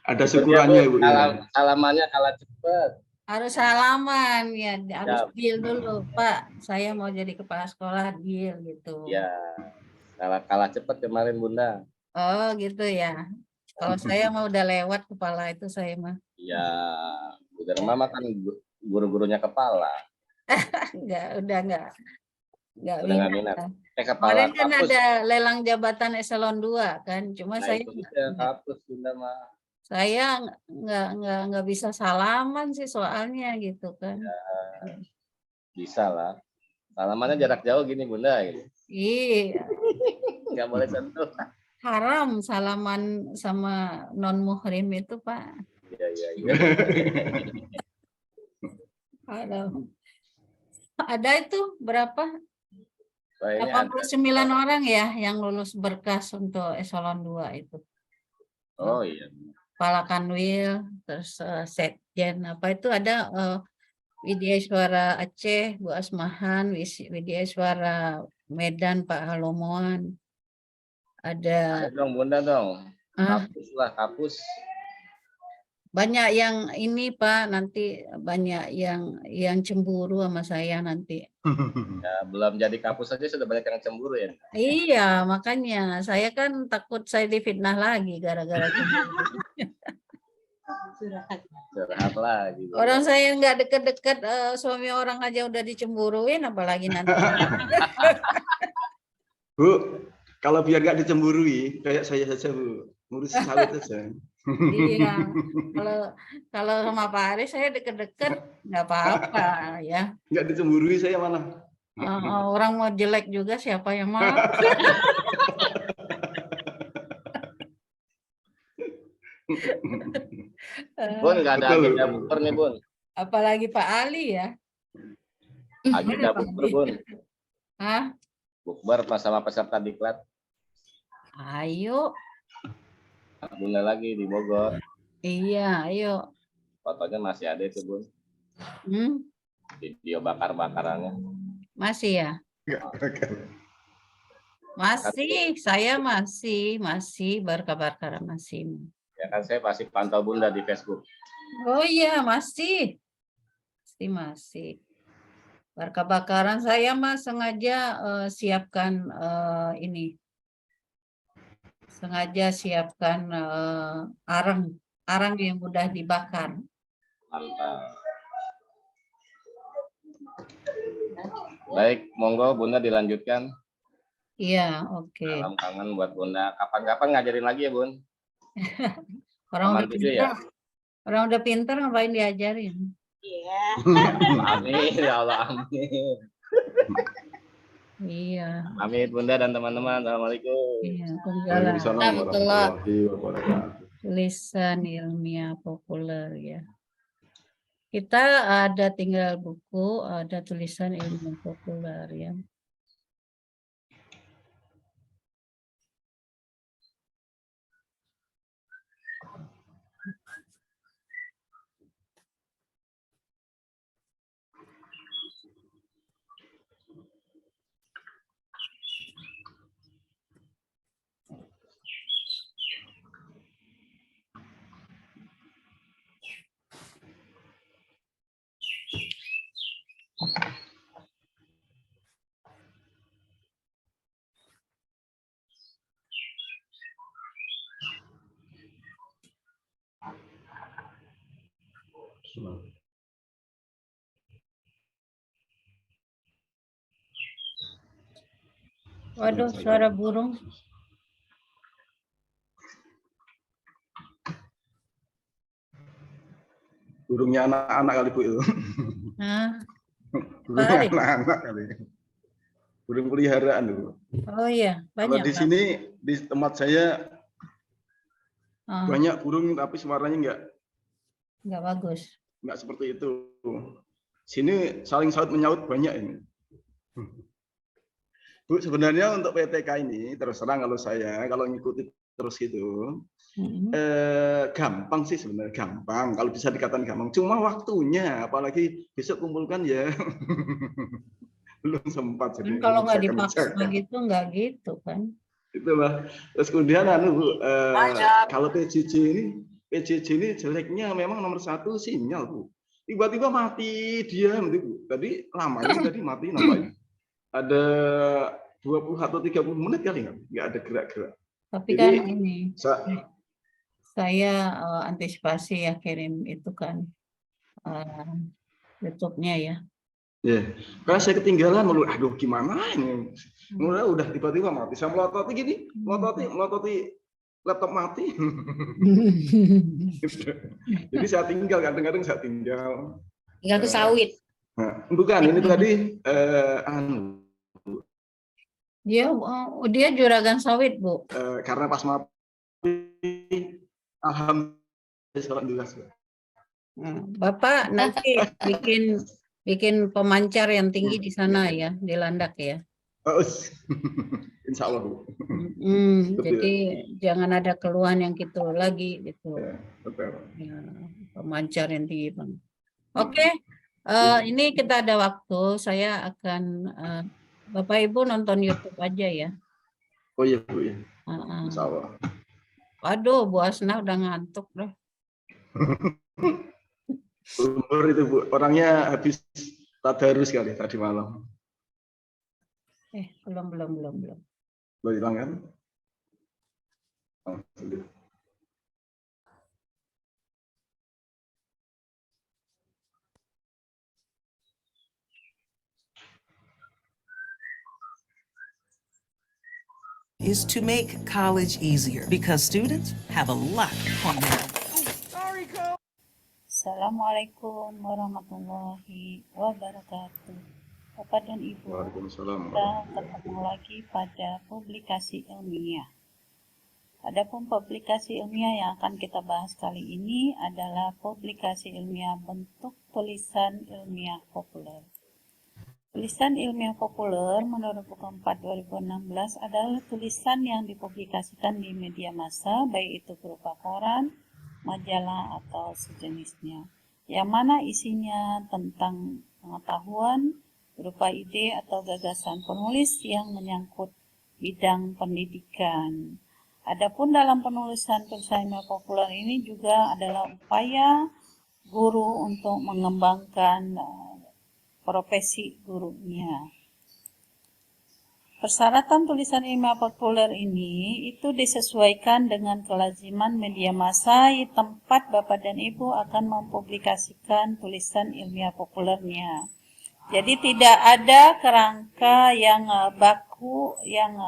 Ada syukurannya Bu. Salamannya kalah cepet. Harus salaman ya, harus deal dulu Pak. Saya mau jadi kepala sekolah, deal gitu. Ya, kalah cepet kemarin Bunda. Oh gitu ya. Kalau saya mah udah lewat kepala itu saya mah. Iya, Bu Derma kan guru-gurunya kepala. Enggak minat. Kemarin kan ada lelang jabatan eselon 2 kan, cuma saya hapus Bunda mah. Saya nggak bisa salaman sih soalnya gitu kan. Ya. Bisa lah. Salamannya jarak jauh gini Bunda. Gitu. Iya. Nggak boleh sentuh. Haram salaman sama non muhrim itu Pak. Iya. Ada itu berapa? 89 orang ya yang lulus berkas untuk eselon 2 itu. Oh iya. Kepala Kanwil, terus Sekjen apa itu ada Widya Suara Aceh, Bu Asmahan, Widya Suara Medan, Pak Halomoan. Ada dong Bunda dong. Kapus. Banyak yang ini Pak, nanti banyak yang cemburu sama saya nanti. Ya, belum jadi kapus saja sudah banyak yang cemburu ya. Iya, makanya saya kan takut saya difitnah lagi gara-gara cemburu. Curhat lagi. Orang saya nggak deket-deket suami orang aja udah dicemburuin, apalagi nanti. Bu, kalau biar nggak dicemburui, kayak saya saja Bu. ngurusi sawit aja. Iya, kalau sama Pak Aris saya deket-deket nggak apa-apa ya. Nggak dicemburui saya malah. Orang mau jelek juga siapa yang mau? Bun, nggak ada Betul. agenda bukber nih, Bun. Apalagi Pak Ali ya. Agenda Mana Pak bukber, Ali? Bun. Hah? Bukber pas sama peserta diklat. Ayo, Bunda lagi di Bogor. iya, ayo. Fotonya masih ada itu, Bun. Video bakar-bakarannya. Masih ya? Masih, saya masih bakar-bakaran masih. Ya kan saya pasti pantau Bunda di Facebook. Oh iya, masih. Masih. Bakar-bakaran saya Mas sengaja siapkan ini. Sengaja siapkan arang yang mudah dibakar. Mantap. Baik, monggo Bunda dilanjutkan. Iya, oke. Salam kangen buat Bunda. Kapan-kapan ngajarin lagi ya, Bun? Orang Aman udah video pintar. ya? Orang udah pintar ngapain diajarin? Iya. Amin, ya Allah, amin. Iya. Amin Bunda dan teman-teman. Assalamualaikum. Iya, Waalaikumsalam warahmatullahi wabarakatuh. tulisan ilmiah populer ya. Kita ada tinggal buku, ada tulisan ilmiah populer ya. Waduh, suara burung. Burungnya anak-anak kali Bu itu. Hah? Burungnya Tarik. anak-anak kali. Burung peliharaan dulu. Oh iya, Kalau banyak. di sini di tempat saya Ah, banyak burung tapi suaranya nggak bagus. nggak seperti itu. Sini saling saut menyaut banyak ini. Bu, sebenarnya untuk PTK ini terus terang kalau ngikuti terus gitu gampang sih sebenarnya, gampang kalau bisa dikatakan gampang. Cuma waktunya, apalagi besok kumpulkan ya belum sempat. Kan Jadi kalau nggak saya dipaksa kerjakan. gitu nggak gitu kan. Itulah. Terus kemudian kalau PJJ ini jeleknya memang nomor satu sinyal Bu. Tiba-tiba mati diam Bu. Tadi lama ini tadi mati nampaknya. Ada 20 atau 30 menit kali nggak ada gerak-gerak. Tapi Jadi, kan ini saya antisipasi ya kirim itu kan YouTube-nya ya. ya, karena saya ketinggalan mulu. Aduh, gimana ini? Udah tiba-tiba mati. Saya melototi gini, melototi laptop mati. Jadi saya tinggal, kadang-kadang saya tinggal. Tinggal ke sawit. Nah, bukan ini tadi Dia juragan sawit Bu. karena pas mati alhamdulillah. Bapak nanti bikin pemancar yang tinggi di sana ya, di Landak ya. Insya Allah Bu. Jadi jangan ada keluhan yang gitu lagi gitu. Betul. Ya, pemancar yang tinggi Bang. Oke, ini kita ada waktu. Saya akan Bapak Ibu nonton YouTube aja ya. Oh iya Bu ya. Insya Allah. Waduh, Bu Asna udah ngantuk deh. Umur itu Bu, orangnya habis tadarus kali tadi malam. Belum. Lo hilang kan? is to make college easier because students have a lot on their Assalamualaikum warahmatullahi wabarakatuh. Bapak dan Ibu, Waalaikumsalam. kita ketemu lagi pada publikasi ilmiah. Adapun publikasi ilmiah yang akan kita bahas kali ini adalah publikasi ilmiah bentuk tulisan ilmiah populer. Tulisan ilmiah populer menurut buku 4 2016 adalah tulisan yang dipublikasikan di media massa, baik itu berupa koran, majalah, atau sejenisnya, yang mana isinya tentang pengetahuan berupa ide atau gagasan penulis yang menyangkut bidang pendidikan. Adapun dalam penulisan tulisan ilmiah populer ini juga adalah upaya guru untuk mengembangkan profesi gurunya. Persyaratan tulisan ilmiah populer ini itu disesuaikan dengan kelaziman media massa di tempat Bapak dan Ibu akan mempublikasikan tulisan ilmiah populernya. Jadi tidak ada kerangka yang baku yang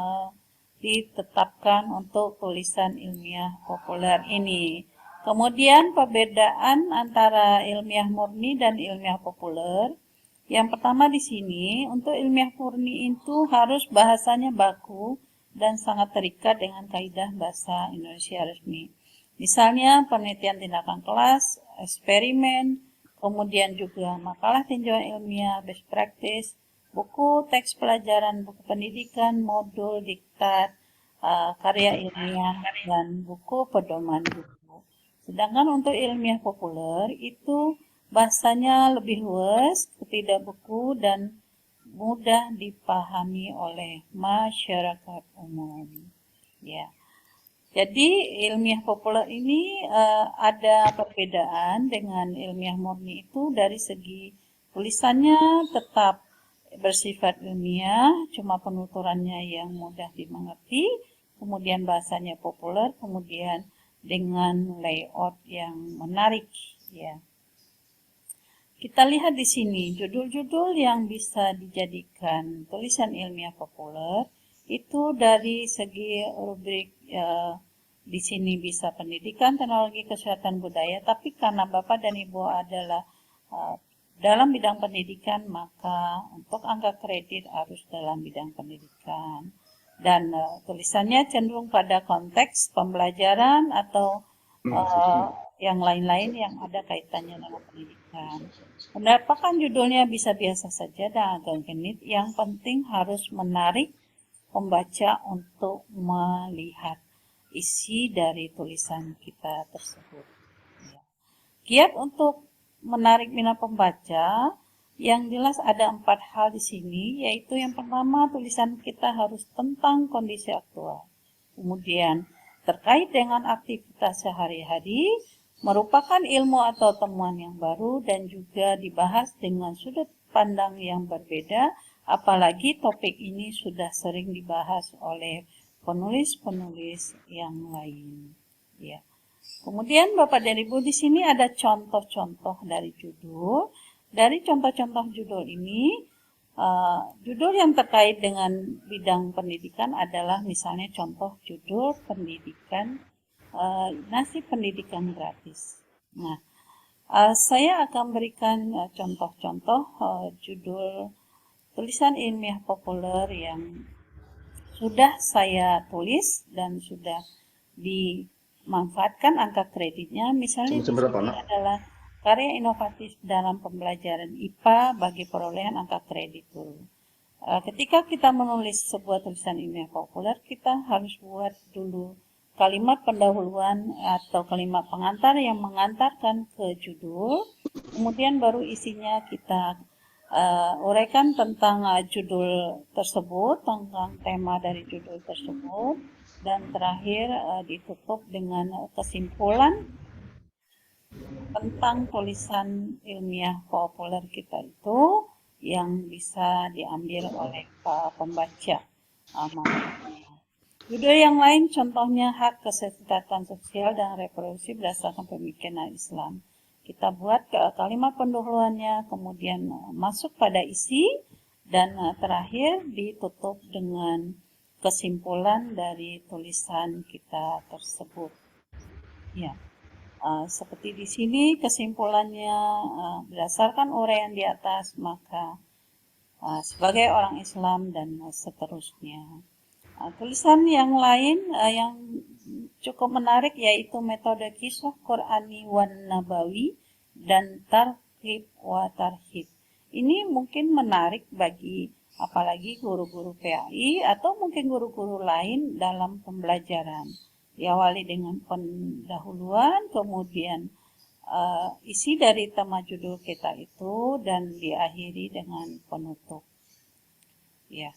ditetapkan untuk tulisan ilmiah populer ini. Kemudian perbedaan antara ilmiah murni dan ilmiah populer. Yang pertama di sini, untuk ilmiah murni itu harus bahasanya baku dan sangat terikat dengan kaidah bahasa Indonesia resmi. Misalnya penelitian tindakan kelas, eksperimen, kemudian juga makalah tinjauan ilmiah, best practice, buku teks pelajaran, buku pendidikan, modul, diktat, karya ilmiah, dan buku pedoman buku. Sedangkan untuk ilmiah populer itu bahasanya lebih luas, tidak beku, dan mudah dipahami oleh masyarakat umum. Ya. Jadi ilmiah populer ini ada perbedaan dengan ilmiah murni itu dari segi tulisannya tetap bersifat ilmiah, cuma penuturannya yang mudah dimengerti, kemudian bahasanya populer, kemudian dengan layout yang menarik. Ya. Kita lihat di sini judul-judul yang bisa dijadikan tulisan ilmiah populer itu dari segi rubrik di sini bisa pendidikan, teknologi, kesehatan, budaya. Tapi karena Bapak dan Ibu adalah dalam bidang pendidikan, maka untuk angka kredit harus dalam bidang pendidikan. Dan tulisannya cenderung pada konteks pembelajaran atau yang lain-lain yang ada kaitannya dengan pendidikan. Penampakan judulnya bisa biasa saja dan agak genit, yang penting harus menarik pembaca untuk melihat isi dari tulisan kita tersebut. Kiat untuk menarik minat pembaca, yang jelas ada 4 hal di sini, yaitu yang pertama tulisan kita harus tentang kondisi aktual. Kemudian terkait dengan aktivitas sehari-hari, merupakan ilmu atau temuan yang baru dan juga dibahas dengan sudut pandang yang berbeda, apalagi topik ini sudah sering dibahas oleh penulis-penulis yang lain. Ya. Kemudian Bapak dan Ibu di sini ada contoh-contoh dari judul. Dari contoh-contoh judul ini, judul yang terkait dengan bidang pendidikan adalah misalnya contoh judul pendidikan, nasib pendidikan gratis. Nah, saya akan berikan contoh-contoh judul tulisan ilmiah populer yang sudah saya tulis dan sudah dimanfaatkan angka kreditnya. Misalnya di sini adalah karya inovatif dalam pembelajaran IPA bagi perolehan angka kredit dulu. Ketika kita menulis sebuah tulisan ilmiah populer, kita harus buat dulu kalimat pendahuluan atau kalimat pengantar yang mengantarkan ke judul, kemudian baru isinya kita uraikan tentang judul tersebut, tentang tema dari judul tersebut, dan terakhir ditutup dengan kesimpulan tentang tulisan ilmiah populer kita itu yang bisa diambil oleh pembaca. Judul yang lain contohnya hak kesejahteraan sosial dan reproduksi berdasarkan pemikiran Islam. Kita buat kalimat pendahuluannya, kemudian masuk pada isi, dan terakhir ditutup dengan kesimpulan dari tulisan kita tersebut. Ya, seperti di sini kesimpulannya berdasarkan uraian di atas, maka sebagai orang Islam dan seterusnya. Tulisan yang lain yang cukup menarik yaitu metode kisah Qur'ani wan Nabawi dan tarhib wa tarhib. Ini mungkin menarik bagi apalagi guru-guru PAI atau mungkin guru-guru lain dalam pembelajaran. Diawali dengan pendahuluan, kemudian isi dari tema judul kita itu dan diakhiri dengan penutup. Ya,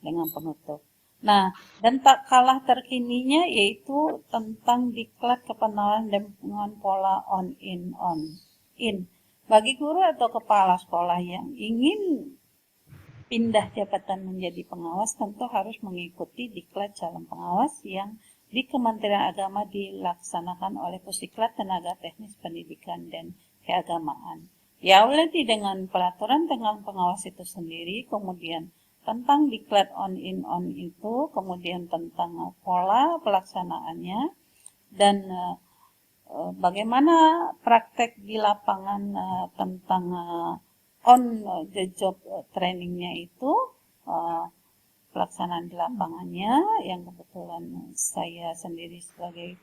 dengan penutup. Nah, dan tak kalah terkininya yaitu tentang diklat kepenalan dengan pola on in. Bagi guru atau kepala sekolah yang ingin pindah jabatan menjadi pengawas tentu harus mengikuti diklat calon pengawas yang di Kementerian Agama dilaksanakan oleh Pusiklat Tenaga Teknis Pendidikan dan Keagamaan. Diawali dengan peraturan tentang pengawas itu sendiri, kemudian tentang diklat on in itu, kemudian tentang pola pelaksanaannya, dan bagaimana praktek di lapangan tentang on the job trainingnya itu, pelaksanaan di lapangannya yang kebetulan saya sendiri sebagai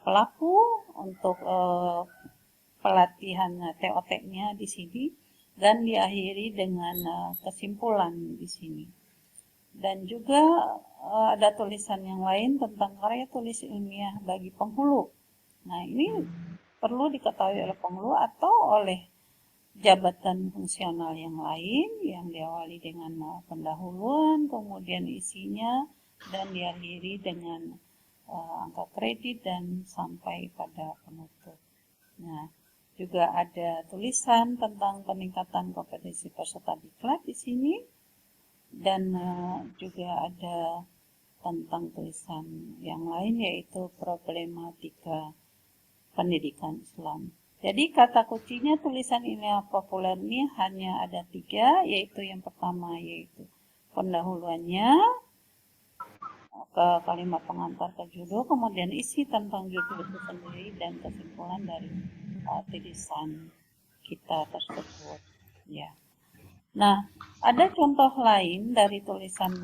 pelaku untuk pelatihan TOT-nya di sini dan diakhiri dengan kesimpulan di sini. Dan juga ada tulisan yang lain tentang karya tulis ilmiah bagi penghulu. Nah, ini perlu diketahui oleh penghulu atau oleh jabatan fungsional yang lain yang diawali dengan pendahuluan, kemudian isinya, dan diakhiri dengan angka kredit dan sampai pada penutup. Nah, juga ada tulisan tentang peningkatan kompetensi peserta diklat di sini, dan juga ada tentang tulisan yang lain yaitu problematika pendidikan Islam. Jadi kata kuncinya tulisan ilmiah populer ini hanya ada 3, yaitu yang pertama yaitu pendahuluannya, ke kalimat pengantar ke judul, kemudian isi tentang judul itu sendiri dan kesimpulan dari tulisan kita tersebut. Ya. Nah, ada contoh lain dari tulisan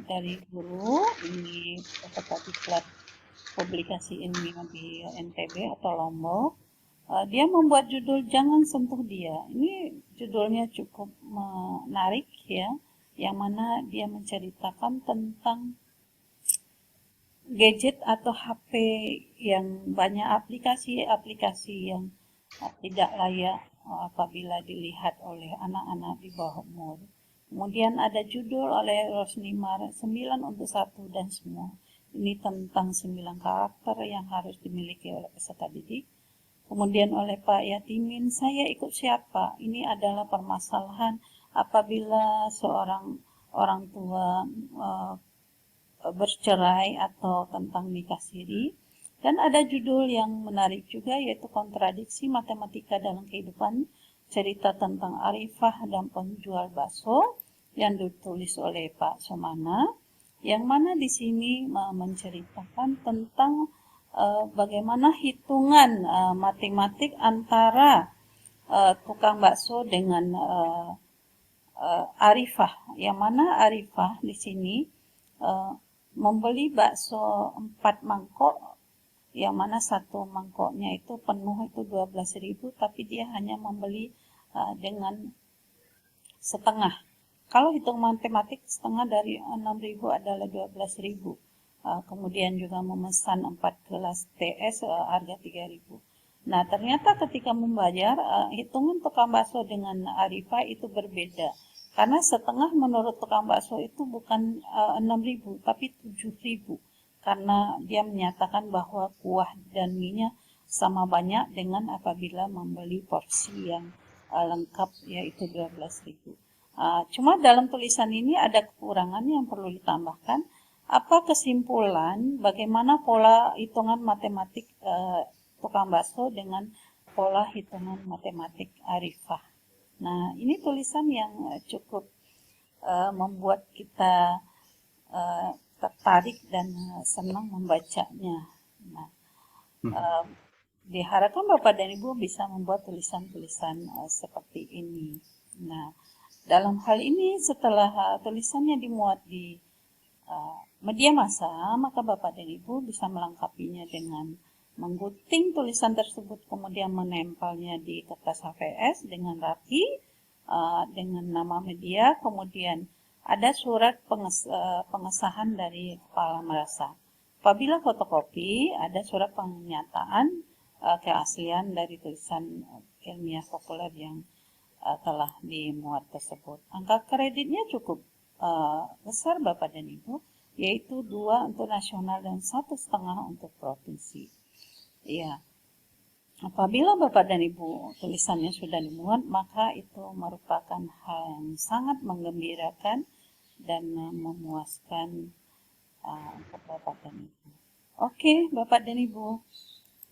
dari guru ini peserta diklat publikasi ilmiah di NTB atau Lombok. Dia membuat judul Jangan Sentuh Dia. Ini judulnya cukup menarik ya, yang mana dia menceritakan tentang gadget atau HP yang banyak aplikasi-aplikasi yang tidak layak apabila dilihat oleh anak-anak di bawah umur. Kemudian ada judul oleh Rosnimar 9 untuk 1 dan semua. Ini tentang 9 karakter yang harus dimiliki oleh peserta didik. Kemudian oleh Pak Yatimin, saya ikut siapa? Ini adalah permasalahan apabila seorang orang tua bercerai atau tentang nikah siri. Dan ada judul yang menarik juga yaitu kontradiksi matematika dalam kehidupan, cerita tentang Arifah dan penjual bakso yang ditulis oleh Pak Somana, yang mana di sini menceritakan tentang bagaimana hitungan matematik antara tukang bakso dengan Arifah, yang mana Arifah di sini membeli bakso 4 mangkok, yang mana satu mangkoknya itu penuh itu 12.000, tapi dia hanya membeli dengan setengah. Kalau hitung matematik, setengah dari 6.000 adalah 12.000. Kemudian juga memesan 4 gelas TS harga 3.000. Nah, ternyata ketika membayar, hitungan tukang bakso dengan Arifah itu berbeda. Karena setengah menurut tukang bakso itu bukan 6.000, tapi 7.000. Karena dia menyatakan bahwa kuah dan mie-nya sama banyak dengan apabila membeli porsi yang lengkap, yaitu 12.000. Cuma dalam tulisan ini ada kekurangan yang perlu ditambahkan. Apa kesimpulan bagaimana pola hitungan matematik tukang bakso dengan pola hitungan matematik Arifah. Nah, ini tulisan yang cukup membuat kita tertarik dan senang membacanya. Nah, diharapkan Bapak dan Ibu bisa membuat tulisan-tulisan seperti ini. Nah, dalam hal ini setelah tulisannya dimuat di media massa, maka Bapak dan Ibu bisa melengkapinya dengan menggunting tulisan tersebut, kemudian menempelnya di kertas HVS dengan rapi, dengan nama media, kemudian ada surat pengesahan dari kepala madrasah. Apabila fotokopi, ada surat pernyataan keaslian dari tulisan ilmiah populer yang telah dimuat tersebut. Angka kreditnya cukup besar Bapak dan Ibu, yaitu 2 untuk nasional dan 1,5 untuk provinsi. Ya, apabila Bapak dan Ibu tulisannya sudah dimuat, maka itu merupakan hal yang sangat menggembirakan dan memuaskan untuk Bapak dan Ibu. Oke, Bapak dan Ibu,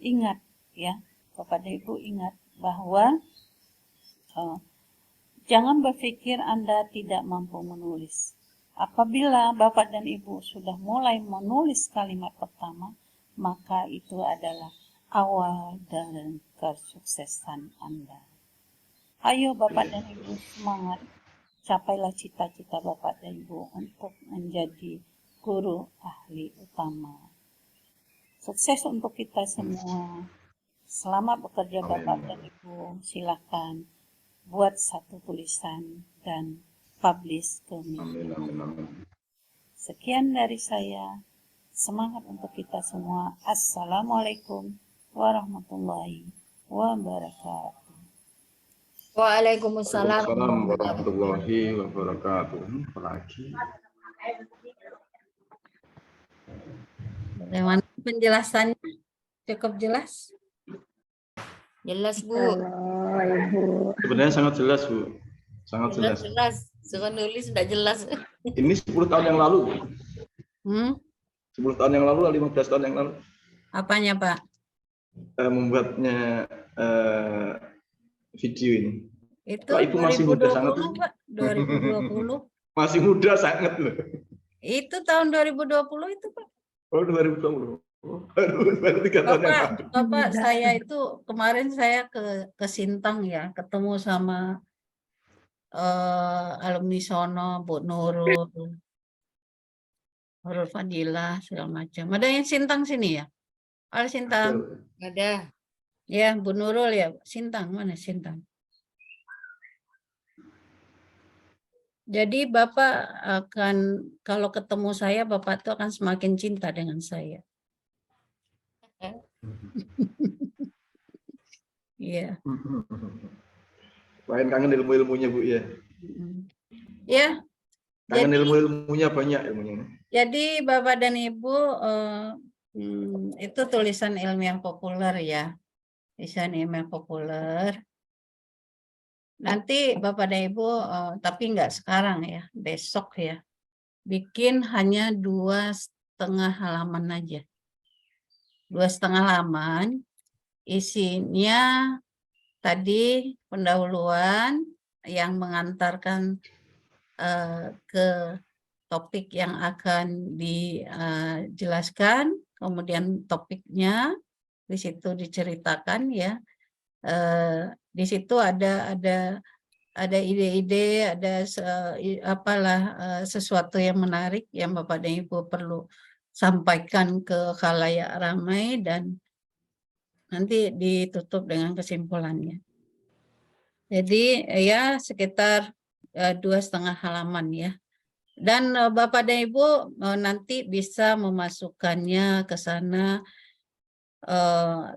ingat ya, Bapak dan Ibu ingat bahwa jangan berpikir Anda tidak mampu menulis. Apabila Bapak dan Ibu sudah mulai menulis kalimat pertama, maka itu adalah awal dari kesuksesan Anda. Ayo Bapak dan Ibu semangat, capailah cita-cita Bapak dan Ibu untuk menjadi guru ahli utama. Sukses untuk kita semua. Selamat bekerja Bapak dan Ibu. Silakan buat satu tulisan dan publish ke media. Sekian dari saya. Semangat untuk kita semua. Assalamualaikum warahmatullahi wabarakatuh. Waalaikumsalam. Waalaikumsalam warahmatullahi wabarakatuh. Apalagi Bagaimana penjelasannya? Cukup jelas? Jelas, Bu. Halo, Ibu. sebenarnya sangat jelas, Bu. Sangat jelas. Jelas. Suka nulis sudah jelas. Ini 10 tahun yang lalu, Bu. 10 tahun yang lalu, 15 tahun yang lalu. Apanya, Pak? Membuatnya video ini. Itu Pak, Ibu masih muda sangat. 2020, Pak. 2020. Masih muda sangat loh. Itu tahun 2020 itu, Pak. Oh, 2020. Baru 3 tahun yang lalu. Bapak, saya itu kemarin saya ke Sintang ya, ketemu sama alumni sono, Bu Nurul, Nurul Fadilah, segala macam. Ada yang Sintang sini ya? Ada Sintang. Ada. Ya, Bu Nurul ya. Sintang, mana Sintang? Jadi Bapak akan, kalau ketemu saya, Bapak itu akan semakin cinta dengan saya. Iya. Lain kangen ilmu-ilmunya, Bu, ya. Ya. Kangen ilmu-ilmunya banyak ilmunya. Jadi Bapak dan Ibu, itu tulisan ilmiah populer ya. Tulisan ilmiah populer. Nanti Bapak dan Ibu, tapi nggak sekarang ya, besok ya. Bikin hanya 2,5 halaman aja. 2,5 halaman, isinya tadi pendahuluan yang mengantarkan ke topik yang akan dijelaskan, kemudian topiknya di situ diceritakan ya. Di situ ada ide-ide, ada sesuatu yang menarik yang Bapak dan Ibu perlu sampaikan ke khalayak ramai dan nanti ditutup dengan kesimpulannya. Jadi ya sekitar 2,5 halaman ya. Dan Bapak dan Ibu nanti bisa memasukkannya ke sana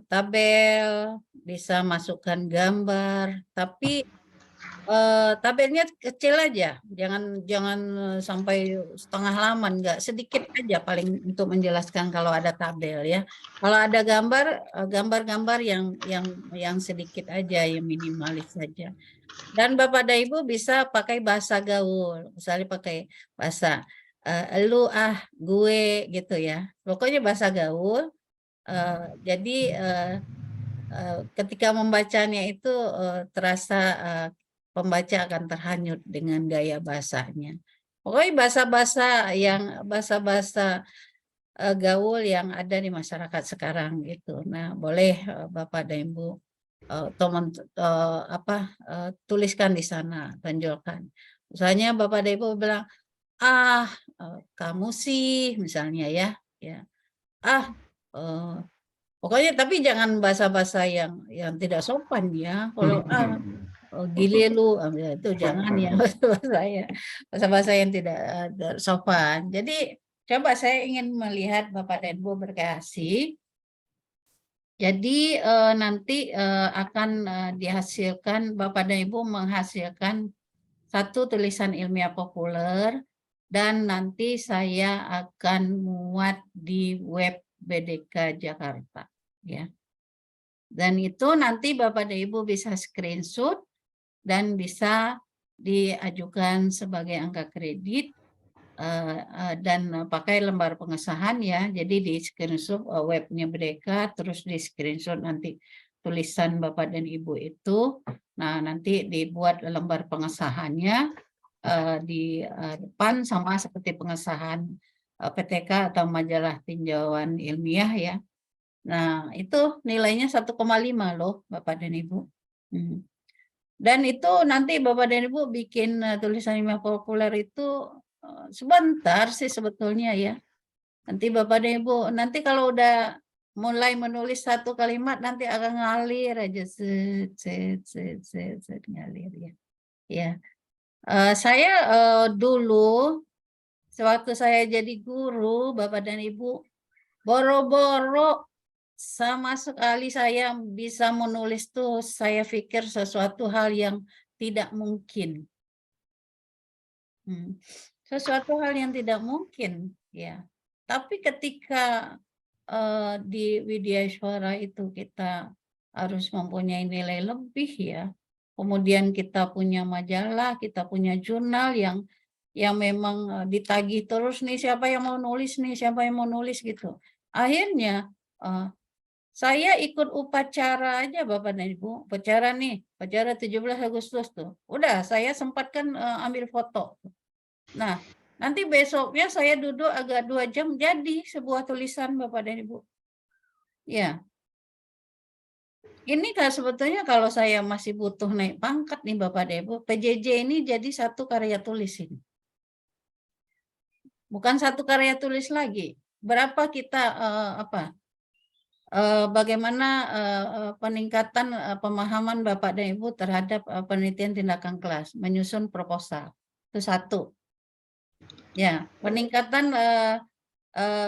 tabel, bisa masukkan gambar, tapi tabelnya kecil aja, jangan sampai setengah halaman, enggak, sedikit aja paling untuk menjelaskan kalau ada tabel ya. Kalau ada gambar yang sedikit aja, yang minimalis saja. Dan Bapak dan Ibu bisa pakai bahasa gaul, misalnya pakai bahasa lu, gue gitu ya. Pokoknya bahasa gaul. Jadi ketika membacanya itu terasa pembaca akan terhanyut dengan gaya bahasanya. Pokoknya bahasa-bahasa gaul yang ada di masyarakat sekarang gitu. Nah, boleh Bapak dan Ibu tuliskan di sana, tonjolkan. Misalnya Bapak dan Ibu bilang, kamu sih, misalnya ya, pokoknya tapi jangan bahasa-bahasa yang tidak sopan ya. Kalau gile lu, itu jangan ya bahasa-bahasa yang tidak sopan. Jadi coba saya ingin melihat Bapak dan Ibu berkreasi. Jadi nanti akan dihasilkan, Bapak dan Ibu menghasilkan satu tulisan ilmiah populer, dan nanti saya akan muat di web BDK Jakarta, ya. Dan itu nanti Bapak dan Ibu bisa screenshot dan bisa diajukan sebagai angka kredit dan pakai lembar pengesahan ya. Jadi di screenshot webnya BDK, terus di screenshot nanti tulisan Bapak dan Ibu itu. Nah, nanti dibuat lembar pengesahannya di depan sama seperti pengesahan PTK atau majalah tinjauan ilmiah ya. Nah, itu nilainya 1,5 loh Bapak dan Ibu. Dan itu nanti Bapak dan Ibu bikin tulisan ilmiah populer itu sebentar sih sebetulnya ya. Nanti Bapak dan Ibu, nanti kalau udah mulai menulis satu kalimat nanti akan ngalir aja, ngalir ya. Ya, saya dulu sewaktu saya jadi guru, Bapak dan Ibu, boro-boro sama sekali saya bisa menulis tuh, saya pikir sesuatu hal yang tidak mungkin. Sesuatu hal yang tidak mungkin, ya. Tapi ketika di Widya Suara itu kita harus mempunyai nilai lebih ya. Kemudian kita punya majalah, kita punya jurnal yang memang ditagih terus nih, siapa yang mau nulis nih, siapa yang mau nulis gitu. Akhirnya saya ikut upacara aja Bapak dan Ibu, upacara nih, upacara 17 Agustus tuh. Udah saya sempatkan ambil foto. Nah, nanti besoknya saya duduk agak 2 jam jadi sebuah tulisan Bapak dan Ibu. Ya. Ini kan sebetulnya kalau saya masih butuh naik pangkat nih Bapak dan Ibu, PJJ ini jadi satu karya tulis ini. Bukan satu karya tulis lagi. Berapa kita bagaimana peningkatan pemahaman Bapak dan Ibu terhadap penelitian tindakan kelas, menyusun proposal. Itu satu. Ya, peningkatan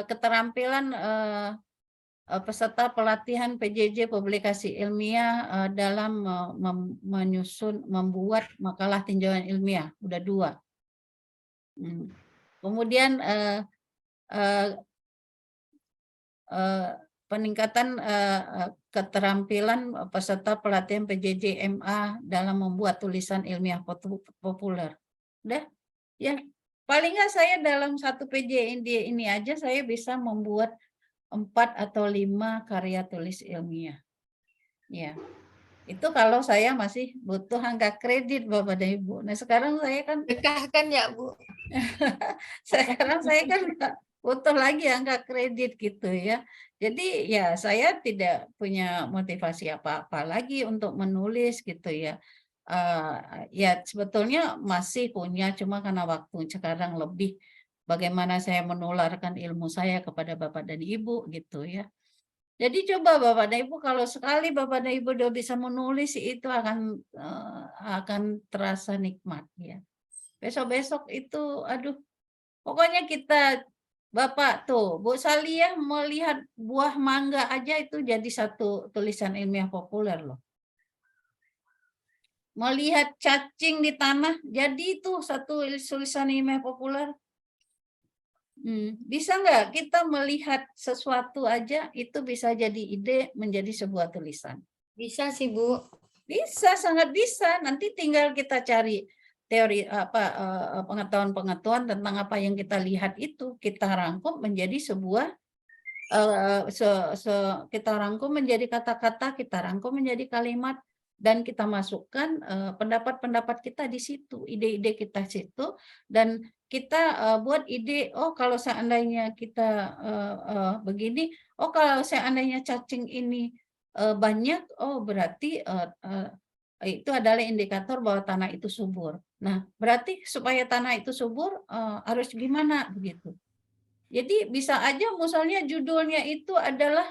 keterampilan peserta pelatihan PJJ publikasi ilmiah dalam membuat makalah tinjauan ilmiah, udah 2. Kemudian peningkatan keterampilan peserta pelatihan PJJ MA dalam membuat tulisan ilmiah populer. Udah, ya. Paling nggak saya dalam satu PJ ini aja saya bisa membuat 4 atau 5 karya tulis ilmiah. Ya. Itu kalau saya masih butuh angka kredit Bapak dan Ibu. Nah, sekarang saya kan Dekahkan ya, Bu. sekarang saya kan butuh lagi angka kredit gitu ya. Jadi ya saya tidak punya motivasi apa-apa lagi untuk menulis gitu ya. Ya sebetulnya masih punya, cuma karena waktu sekarang lebih bagaimana saya menularkan ilmu saya kepada Bapak dan Ibu gitu ya. Jadi coba Bapak dan Ibu, kalau sekali Bapak dan Ibu udah bisa menulis itu akan terasa nikmat ya. Besok-besok itu aduh, pokoknya kita Bapak tuh, Bu Saliyah melihat buah mangga aja itu jadi satu tulisan ilmiah populer loh. Melihat cacing di tanah, jadi itu satu tulisan ilmiah populer. Bisa nggak kita melihat sesuatu aja itu bisa jadi ide menjadi sebuah tulisan? Bisa sih, Bu. Bisa, sangat bisa. Nanti tinggal kita cari teori pengetahuan-pengetahuan tentang apa yang kita lihat itu, kita rangkum menjadi sebuah kita rangkum menjadi kata-kata, kita rangkum menjadi kalimat. dan kita masukkan pendapat-pendapat kita di situ, ide-ide kita situ, dan kita buat ide, oh kalau seandainya kita begini, oh kalau seandainya cacing ini banyak, oh berarti itu adalah indikator bahwa tanah itu subur. Nah, berarti supaya tanah itu subur harus gimana begitu. Jadi bisa aja misalnya judulnya itu adalah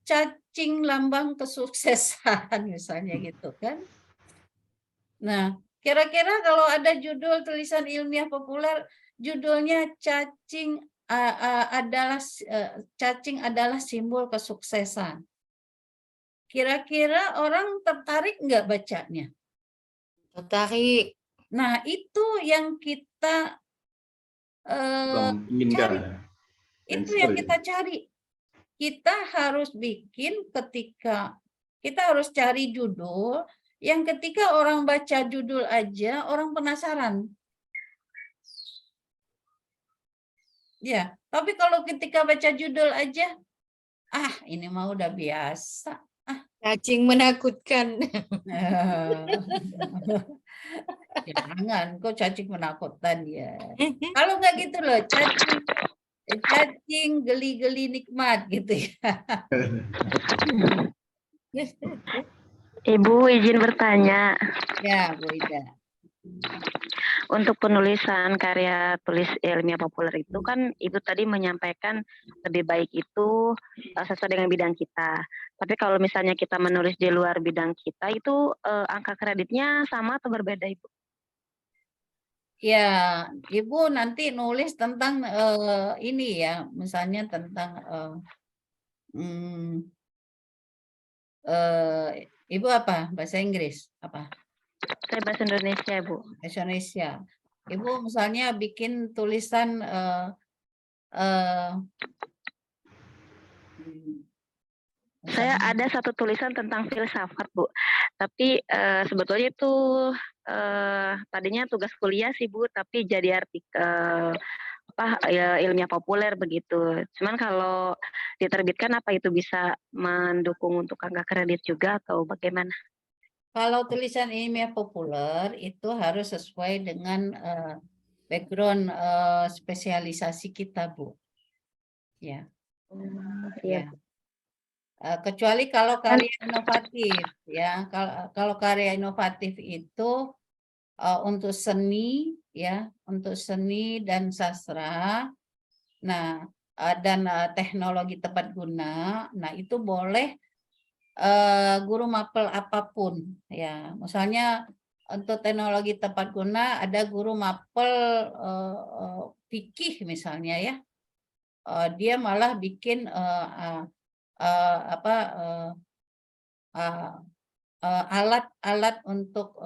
cacing lambang kesuksesan misalnya gitu kan. Nah, kira-kira kalau ada judul tulisan ilmiah populer judulnya cacing adalah simbol kesuksesan. Kira-kira orang tertarik nggak bacanya? Tertarik. Nah, itu yang kita inginkan. itu yang kita cari. Kita harus bikin ketika kita harus cari judul yang ketika orang baca judul aja orang penasaran. Ya, tapi kalau ketika baca judul aja, ini mah udah biasa. Cacing menakutkan. Jangan, kok cacing menakutkan ya. Kalau nggak gitu loh, cacing geli-geli nikmat gitu ya. Ibu izin bertanya. Ya, Bu Ida. Untuk penulisan karya tulis ilmiah populer itu kan Ibu tadi menyampaikan lebih baik itu sesuai dengan bidang kita. Tapi kalau misalnya kita menulis di luar bidang kita itu angka kreditnya sama atau berbeda, Ibu? Ya, Ibu nanti nulis tentang ini ya, misalnya tentang Ibu apa? Bahasa Inggris apa? Saya bahasa Indonesia, Bu. Bahasa Indonesia. Ibu misalnya bikin tulisan saya ada satu tulisan tentang filsafat, Bu. Tapi sebetulnya itu tadinya tugas kuliah sih, Bu, tapi jadi artikel ilmiah populer begitu. Cuman kalau diterbitkan apa itu bisa mendukung untuk angka kredit juga atau bagaimana? Kalau tulisan ilmiah populer itu harus sesuai dengan background spesialisasi kita, Bu. Ya. Ya. Kecuali kalau karya inovatif, ya. Kalau karya inovatif itu untuk seni, ya, untuk seni dan sastra. Nah, dan teknologi tepat guna. Nah, itu boleh guru mapel apapun ya, misalnya untuk teknologi tepat guna ada guru mapel fikih misalnya ya, dia malah bikin alat-alat untuk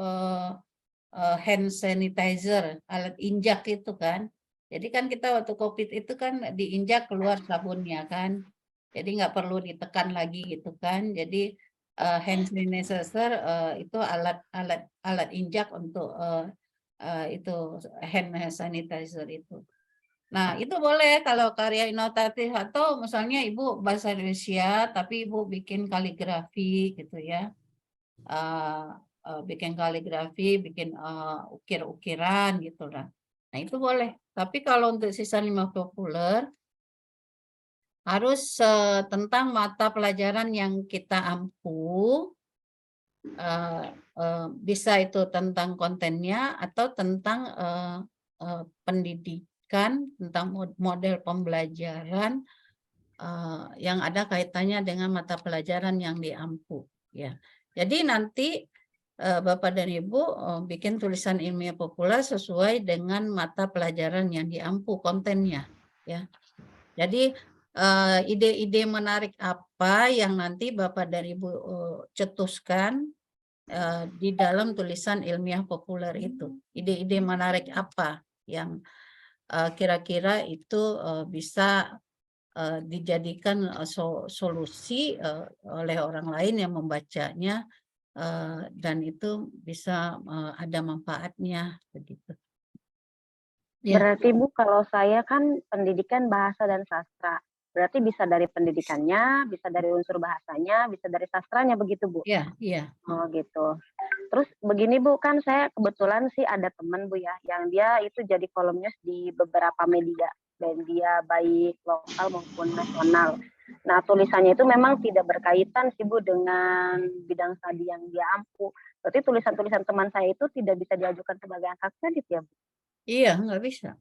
hand sanitizer, alat injak itu kan. Jadi kan kita waktu COVID itu kan diinjak keluar sabunnya kan. Jadi nggak perlu ditekan lagi gitu kan. Jadi hand sanitizer itu alat injak untuk itu hand sanitizer itu. Nah, itu boleh kalau karya inovatif atau misalnya Ibu bahasa Indonesia tapi Ibu bikin kaligrafi gitu ya. Bikin kaligrafi, bikin ukir-ukiran gitu lah. Nah, itu boleh. Tapi kalau untuk sisa ilmiah populer harus tentang mata pelajaran yang kita ampu, bisa itu tentang kontennya atau tentang pendidikan, tentang model pembelajaran yang ada kaitannya dengan mata pelajaran yang diampu. Ya, jadi nanti Bapak dan Ibu bikin tulisan ilmiah populer sesuai dengan mata pelajaran yang diampu kontennya. Ya, jadi ide-ide menarik apa yang nanti Bapak dan Ibu cetuskan di dalam tulisan ilmiah populer itu. Ide-ide menarik apa yang kira-kira itu bisa dijadikan solusi oleh orang lain yang membacanya dan itu bisa ada manfaatnya begitu. Ya. Berarti Bu, kalau saya kan pendidikan bahasa dan sastra. berarti bisa dari pendidikannya, bisa dari unsur bahasanya, bisa dari sastranya begitu Bu? Iya, iya. Oh gitu. Terus begini Bu, kan saya kebetulan sih ada teman Bu ya, yang dia itu jadi kolumnis di beberapa media, dan dia baik lokal maupun nasional. Nah tulisannya itu memang tidak berkaitan sih Bu dengan bidang studi yang dia ampu. Berarti tulisan-tulisan teman saya itu tidak bisa diajukan sebagai angka kredit ya Bu? Iya, nggak bisa.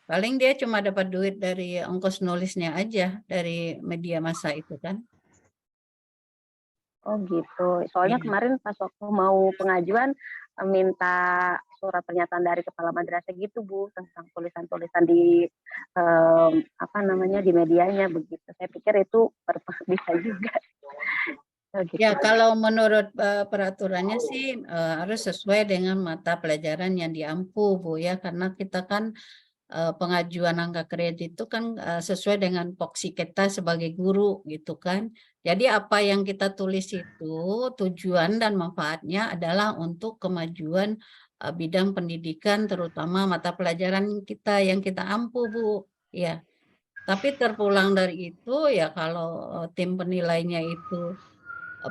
Paling dia cuma dapat duit dari ongkos nulisnya aja dari media massa itu kan. Oh gitu. Soalnya Iya. kemarin pas waktu mau pengajuan minta surat pernyataan dari kepala madrasah gitu Bu tentang tulisan-tulisan di apa namanya di medianya begitu. Saya pikir itu bisa juga. Oh, gitu. Ya, kalau menurut peraturannya sih harus sesuai dengan mata pelajaran yang diampu Bu ya, karena kita kan pengajuan angka kredit itu kan sesuai dengan poksi kita sebagai guru gitu kan. Jadi apa yang kita tulis itu tujuan dan manfaatnya adalah untuk kemajuan bidang pendidikan, terutama mata pelajaran kita yang kita ampu Bu. Ya. Tapi terpulang dari itu ya kalau tim penilainya itu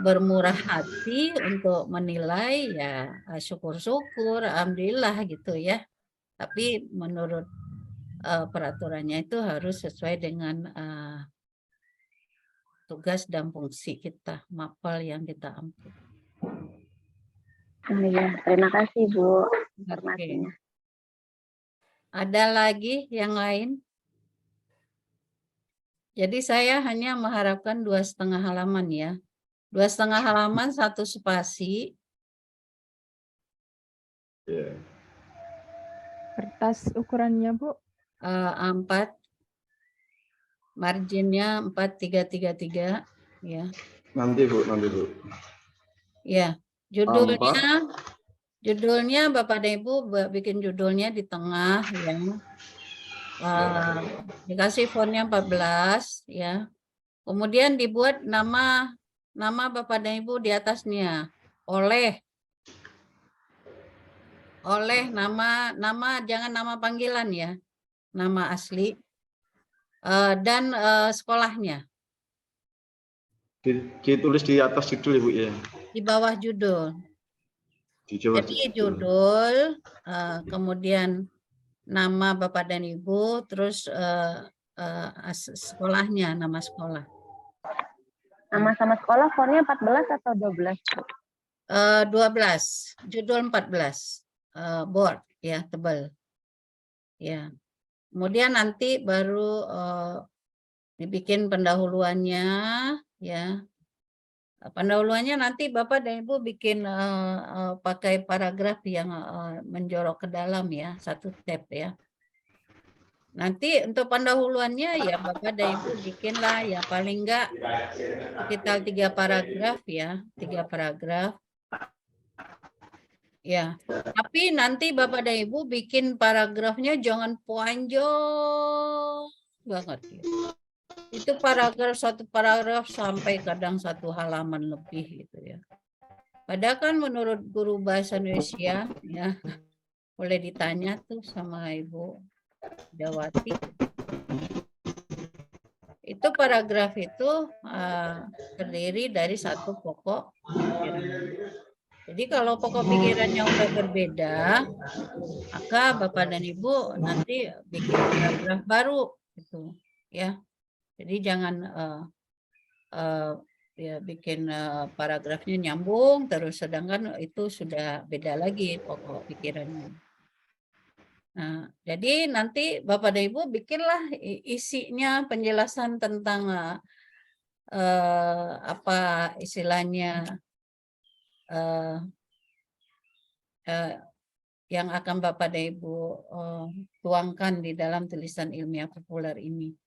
bermurah hati untuk menilai ya syukur-syukur, alhamdulillah gitu ya. Tapi menurut peraturannya itu harus sesuai dengan tugas dan fungsi kita, mapel yang kita ampu. Iya, terima kasih Bu Oke. informasinya. Ada lagi yang lain? Jadi saya hanya mengharapkan 2,5 halaman ya. 2,5 halaman, 1 spasi. Iya. Kertas ukurannya Bu? A4. Marginnya 4333 ya. Nanti Bu. Ya, judulnya Bapak dan Ibu bikin judulnya di tengah ya. Dikasih fontnya 14 ya. Kemudian dibuat nama Bapak dan Ibu di atasnya. Oleh nama jangan nama panggilan ya. Nama asli dan sekolahnya. Ditulis di atas judul Ibu ya. Di bawah judul. Jadi judul, kemudian nama Bapak dan Ibu, terus sekolahnya, nama sekolah. Nama sama sekolah fontnya 14 atau 12? 12, judul 14, board ya, tebal. Ya. Kemudian nanti baru dibikin pendahuluannya ya. Pendahuluannya nanti Bapak dan Ibu bikin pakai paragraf yang menjorok ke dalam ya, 1 tab ya. Nanti untuk pendahuluannya ya Bapak dan Ibu bikinlah ya paling enggak sekitar 3 paragraf ya, 3 paragraf. Ya, tapi nanti Bapak dan Ibu bikin paragrafnya jangan panjang banget ya. Itu satu paragraf sampai kadang 1 halaman lebih gitu ya. Padahal kan menurut guru bahasa Indonesia ya, boleh ditanya tuh sama Ibu Dawati. Itu paragraf itu terdiri dari 1 pokok pikiran. Jadi kalau pokok pikirannya udah berbeda, maka Bapak dan Ibu nanti bikin paragraf baru gitu ya. Jadi jangan ya bikin paragrafnya nyambung terus sedangkan itu sudah beda lagi pokok pikirannya. Nah, jadi nanti Bapak dan Ibu bikinlah isinya penjelasan tentang apa istilahnya yang akan Bapak dan Ibu tuangkan di dalam tulisan ilmiah populer ini.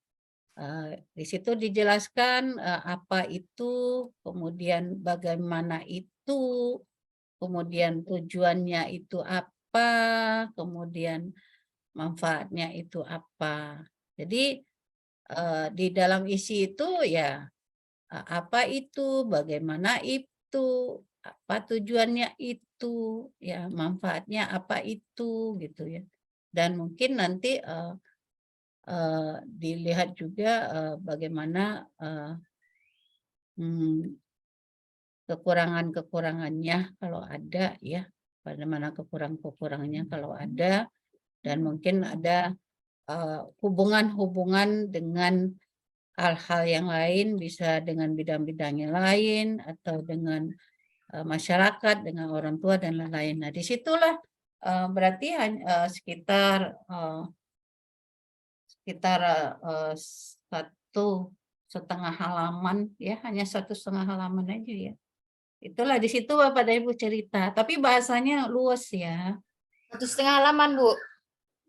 Di situ dijelaskan apa itu, kemudian bagaimana itu, kemudian tujuannya itu apa, kemudian manfaatnya itu apa. Jadi di dalam isi itu ya apa itu, bagaimana itu, apa tujuannya itu, ya manfaatnya apa itu gitu ya. Dan mungkin nanti dilihat juga bagaimana kekurangan-kekurangannya kalau ada ya, bagaimana kekurangannya kalau ada, dan mungkin ada hubungan-hubungan dengan hal-hal yang lain, bisa dengan bidang-bidang yang lain atau dengan masyarakat, dengan orang tua dan lain-lain. Nah, disitulah berarti sekitar 1,5 halaman ya, hanya 1,5 halaman aja ya. Itulah di situ Bapak dan Ibu cerita, tapi bahasanya luas ya. 1,5 halaman, Bu.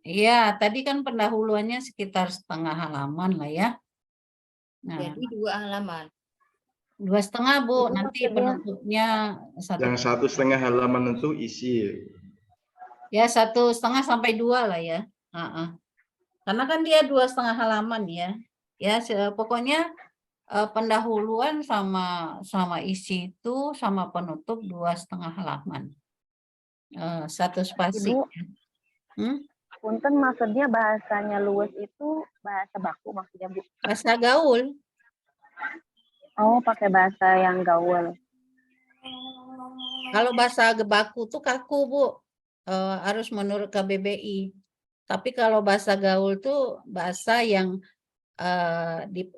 Iya, tadi kan pendahuluannya sekitar 1,5 halaman lah ya. Nah, Jadi 2 halaman. 2,5 Bu, Itu nanti maksudnya- penutupnya Yang 1,5 halaman itu isi. ya 1,5 sampai 2 lah ya. Karena kan dia 2,5 halaman ya. Ya, pokoknya pendahuluan sama isi itu sama penutup 2,5 halaman. 1 spasi. Ibu, Hmm? punten maksudnya bahasanya luwes itu bahasa baku maksudnya, Bu? Bahasa gaul. Oh, pakai bahasa yang gaul. Kalau bahasa baku tuh kaku, Bu. Harus menurut KBBI. Tapi kalau bahasa gaul tuh bahasa yang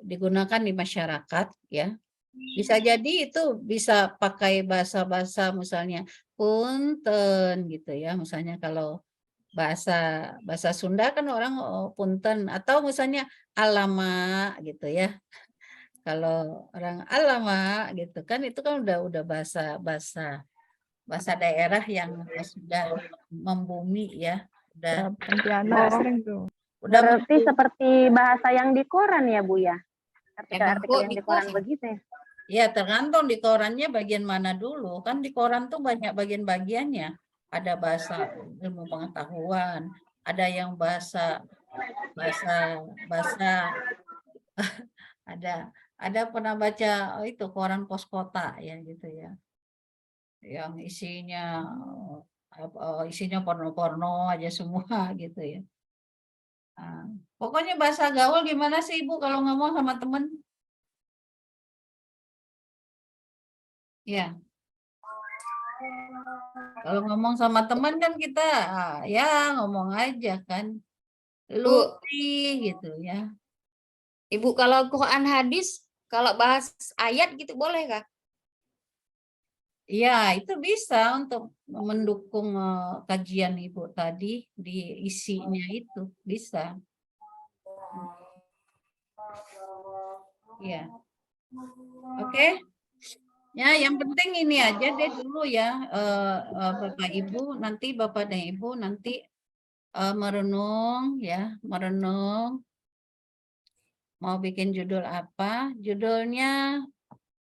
digunakan di masyarakat ya. Bisa jadi itu bisa pakai bahasa-bahasa misalnya punten gitu ya. Misalnya kalau bahasa Sunda kan orang punten, atau misalnya alamak gitu ya. Kalau orang alamak gitu kan itu kan udah bahasa daerah yang sudah membumi ya. Udah udah Berarti seperti bahasa yang di koran ya, Bu ya? Artikel-artikel yang di di koran koran. begitu ya? ya tergantung di korannya bagian mana dulu. Kan di koran tuh banyak bagian-bagiannya. Ada bahasa ilmu pengetahuan, ada yang bahasa ada pernah baca itu koran pos kota ya gitu ya. Yang isinya porno-porno aja semua gitu ya. Nah, pokoknya bahasa gaul gimana sih Ibu kalau ngomong sama temen? Ya. Kalau ngomong sama teman kan kita ya ngomong aja kan. Lu gitu ya. Ibu, kalau Quran hadis, kalau bahas ayat gitu boleh kah? Ya, itu bisa untuk mendukung kajian Ibu tadi di isinya itu bisa. Ya. Oke. Ya, yang penting ini aja deh dulu ya, Bapak Ibu, nanti Bapak dan Ibu nanti merenung ya, merenung mau bikin judul apa? Judulnya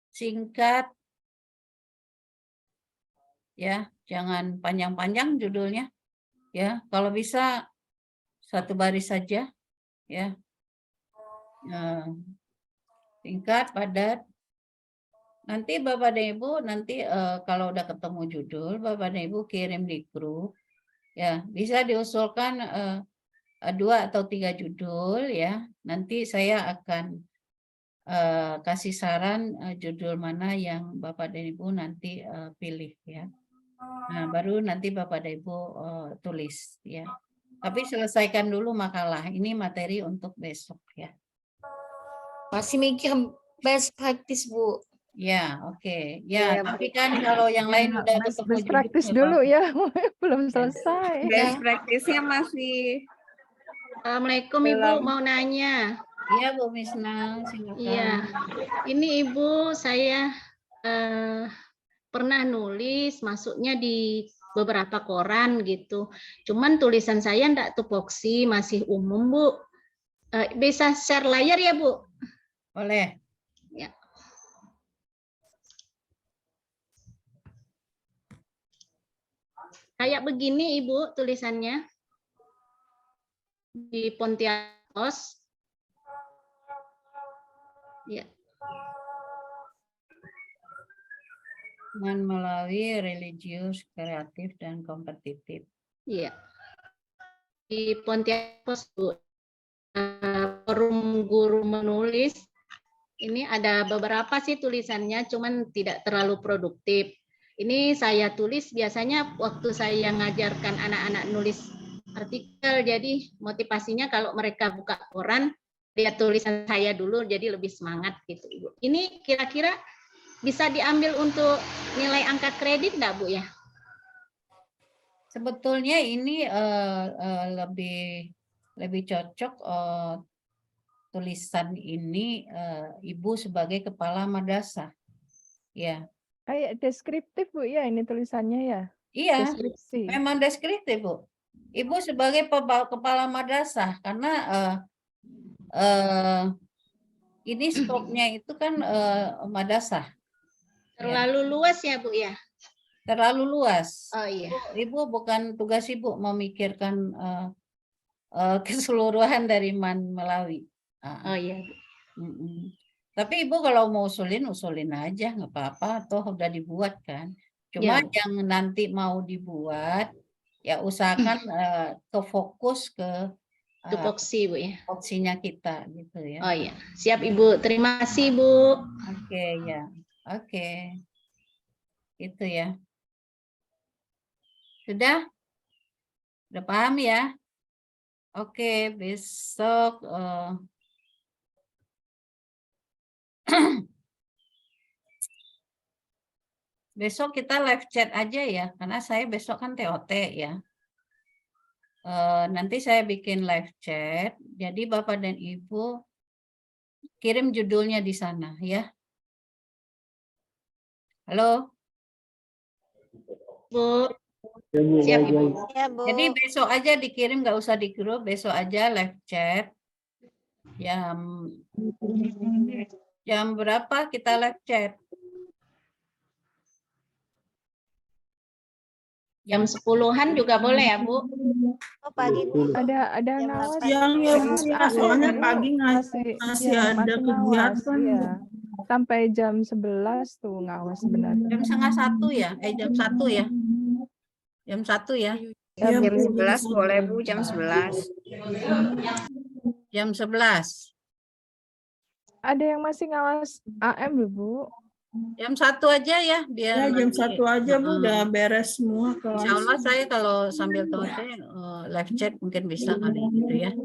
singkat ya, jangan panjang-panjang judulnya ya. Kalau bisa 1 baris saja ya. Singkat, padat. Nanti Bapak dan Ibu nanti kalau udah ketemu judul, Bapak dan Ibu kirim di grup ya. Bisa diusulkan 2 atau 3 judul ya. Nanti saya akan kasih saran judul mana yang Bapak dan Ibu nanti pilih ya. Nah, baru nanti Bapak dan Ibu tulis ya. Tapi selesaikan dulu makalah. Ini materi untuk besok ya. Masih mikir best practice, Bu. Ya, oke. Ya, tapi kan kalau yang Ya, lain udah ketemu best judul, practice nggak dulu apa-apa. ya, belum selesai. Best practice-nya masih. Assalamualaikum Ibu, mau nanya. Iya, Bu Misna, silakan. Iya, ini Ibu, saya pernah nulis, masuknya di beberapa koran gitu. Cuman tulisan saya enggak tupoksi, masih umum, Bu. Bisa share layar ya, Bu? Boleh. Ya. Kayak begini, Ibu, tulisannya. Di Pontianos. Ya. Dengan melalui religius, kreatif, dan kompetitif. Iya. Di Pontianos, Bu. forum guru menulis, ini ada beberapa sih tulisannya, cuman tidak terlalu produktif. Ini saya tulis biasanya waktu saya ngajarkan anak-anak nulis artikel, jadi motivasinya kalau mereka buka koran, lihat tulisan saya dulu, jadi lebih semangat gitu, Ibu. Ini kira-kira bisa diambil untuk nilai angka kredit enggak, Bu ya? Sebetulnya ini lebih cocok tulisan ini Ibu sebagai kepala madrasah. Ya. Kayak deskriptif Bu ya ini tulisannya ya. Iya, Deskripsi. memang deskriptif Bu. Ibu sebagai kepala madrasah karena ini skopnya itu kan madrasah. Terlalu luas ya Bu ya? Terlalu luas. Oh iya. Ibu bukan tugas Ibu memikirkan keseluruhan dari Malawi. Oh iya Bu. Tapi Ibu kalau mau usulin aja, nggak apa-apa, toh udah dibuat kan. Cuma Ya. yang nanti mau dibuat, ya usahakan kefokus ke tupoksi Bu ya. opsinya kita gitu ya. Oh iya, siap Ibu. Terima kasih Bu. Oke ya, oke. Itu ya. Sudah paham ya? Oke, besok besok kita live chat aja ya, karena saya besok kan TOT ya. Nanti saya bikin live chat, jadi Bapak dan Ibu kirim judulnya di sana ya. Halo? Bu. Siap Ibu. Ya, Bu. Jadi besok aja dikirim, nggak usah di grup, besok aja live chat. Jam berapa kita live chat? Jam 10-an juga boleh ya, Bu? Oh, pagi Bu. Ada ngawas. Siang ya Bu, ya, soalnya pagi masih ya, ada masih ngawas, kegiatan. ya. Sampai jam 11 tuh ngawas sebenarnya. Jam 12:30 ya? Jam 1 ya? Jam 1 ya? Jam 11 boleh Bu, jam 11. Jam 11. Ada yang masih ngawas AM loh, Bu. Jam 1 aja ya, biar Ya, jam nanti, 1 aja Bu, udah beres semua kelas. Insya Allah saya kalau sambil TOT live chat mungkin bisa kali gitu ya.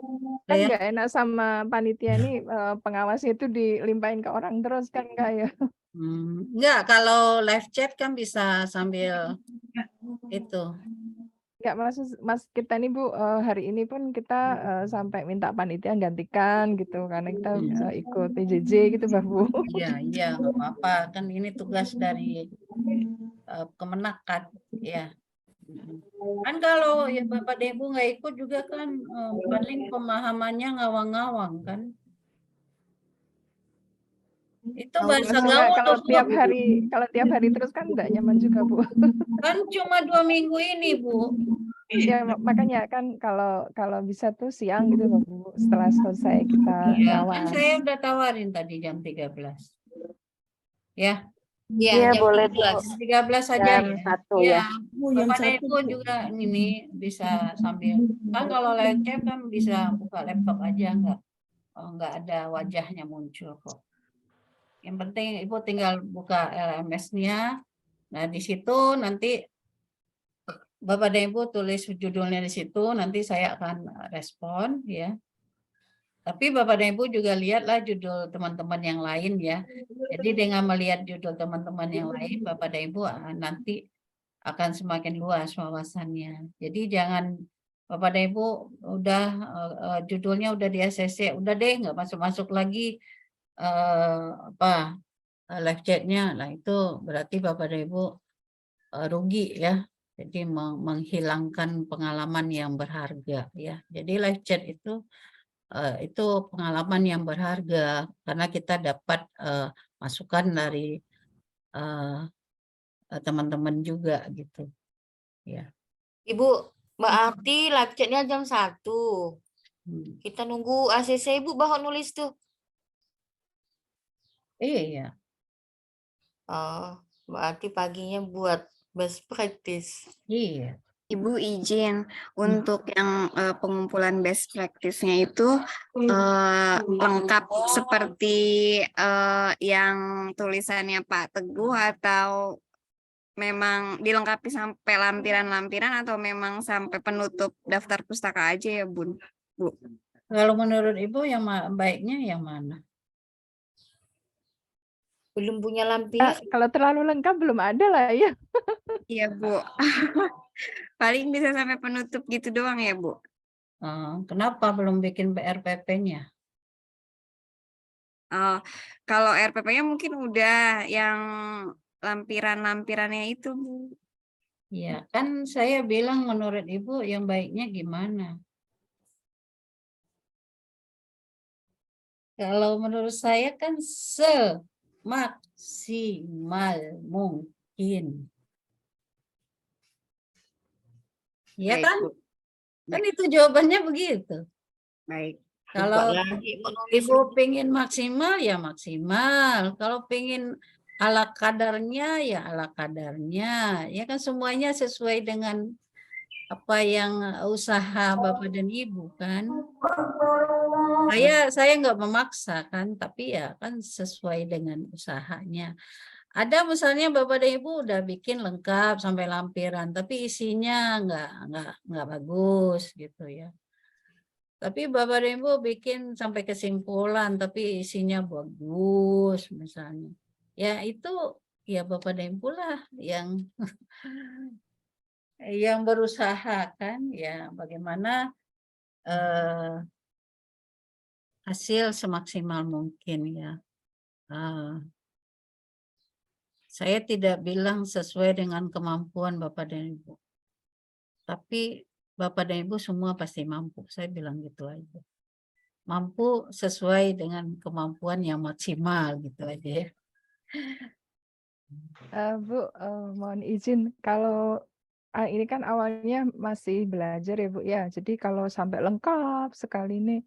Kan Ya. nggak enak sama panitia ini pengawasnya itu dilimpahin ke orang terus kan nggak ya? Enggak, kalau live chat kan bisa sambil itu. Enggak, Mas kita nih Bu, hari ini pun kita sampai minta panitia gantikan gitu karena kita ikut PJJ gitu Bu. Iya, nggak apa-apa. Kan ini tugas dari Kemenak kan, ya. Kan kalau ya Bapak dan Ibu nggak ikut juga kan paling pemahamannya ngawang-ngawang kan. Itu bahasa gaul Kalau tuh, tiap hari terus kan nggak nyaman juga Bu. Kan cuma 2 minggu ini Bu. Ya makanya kan kalau bisa tuh siang gitu Bu, setelah selesai kita Iya, ngawas. kan saya udah tawarin tadi jam 13. Ya. Iya, boleh Bu. 13 saja Jam ya. 1 Iya, ya. Bapak dan Ibu juga ini bisa sambil kan kalau live chat kan bisa buka laptop aja nggak ada wajahnya muncul kok. Yang penting Ibu tinggal buka LMS-nya. Nah, di situ nanti Bapak dan Ibu tulis judulnya di situ, nanti saya akan respon ya. Tapi Bapak dan Ibu juga lihatlah judul teman-teman yang lain ya. Jadi dengan melihat judul teman-teman yang lain, Bapak dan Ibu nanti akan semakin luas wawasannya. Jadi jangan Bapak dan Ibu udah judulnya udah di ACC, udah deh nggak masuk-masuk lagi live chatnya. Nah itu berarti Bapak dan Ibu rugi ya. Jadi menghilangkan pengalaman yang berharga ya. Jadi live chat itu pengalaman yang berharga karena kita dapat masukan dari teman-teman juga gitu. Ya. Ibu, berarti live chatnya jam 1. Kita nunggu ACC Ibu baru nulis tuh. Iya. Oh, berarti paginya buat best practice. Iya. Ibu izin untuk yang pengumpulan best practice-nya itu lengkap seperti yang tulisannya Pak Teguh atau memang dilengkapi sampai lampiran-lampiran atau memang sampai penutup daftar pustaka aja ya Bun? Bu. Kalau menurut Ibu yang baiknya yang mana? Belum punya lampiran. Kalau terlalu lengkap belum ada lah ya. Iya Bu. Paling bisa sampai penutup gitu doang ya Bu. Kenapa belum bikin RPP-nya? Kalau RPP-nya mungkin udah yang lampiran-lampirannya itu Bu. Ya kan saya bilang menurut Ibu yang baiknya gimana? Kalau menurut saya kan semaksimal mungkin. Ya Baik, kan? Bu. Kan itu jawabannya begitu. Baik. Kalau Ibu pengen maksimal ya maksimal. Kalau pengen ala kadarnya ya ala kadarnya. Ya kan semuanya sesuai dengan apa yang usaha Bapak dan Ibu kan. Saya nggak memaksa kan, tapi ya kan sesuai dengan usahanya. Ada misalnya Bapak dan Ibu udah bikin lengkap sampai lampiran, tapi isinya nggak bagus gitu ya. Tapi Bapak dan Ibu bikin sampai kesimpulan, tapi isinya bagus misalnya. Ya itu ya Bapak dan Ibu lah yang berusaha kan ya bagaimana hasil semaksimal mungkin ya. Saya tidak bilang sesuai dengan kemampuan Bapak dan Ibu. Tapi Bapak dan Ibu semua pasti mampu. Saya bilang gitu aja. Mampu sesuai dengan kemampuan yang maksimal gitu aja ya. Bu, mohon izin kalau ini kan awalnya masih belajar ya Bu ya. Jadi kalau sampai lengkap sekali ini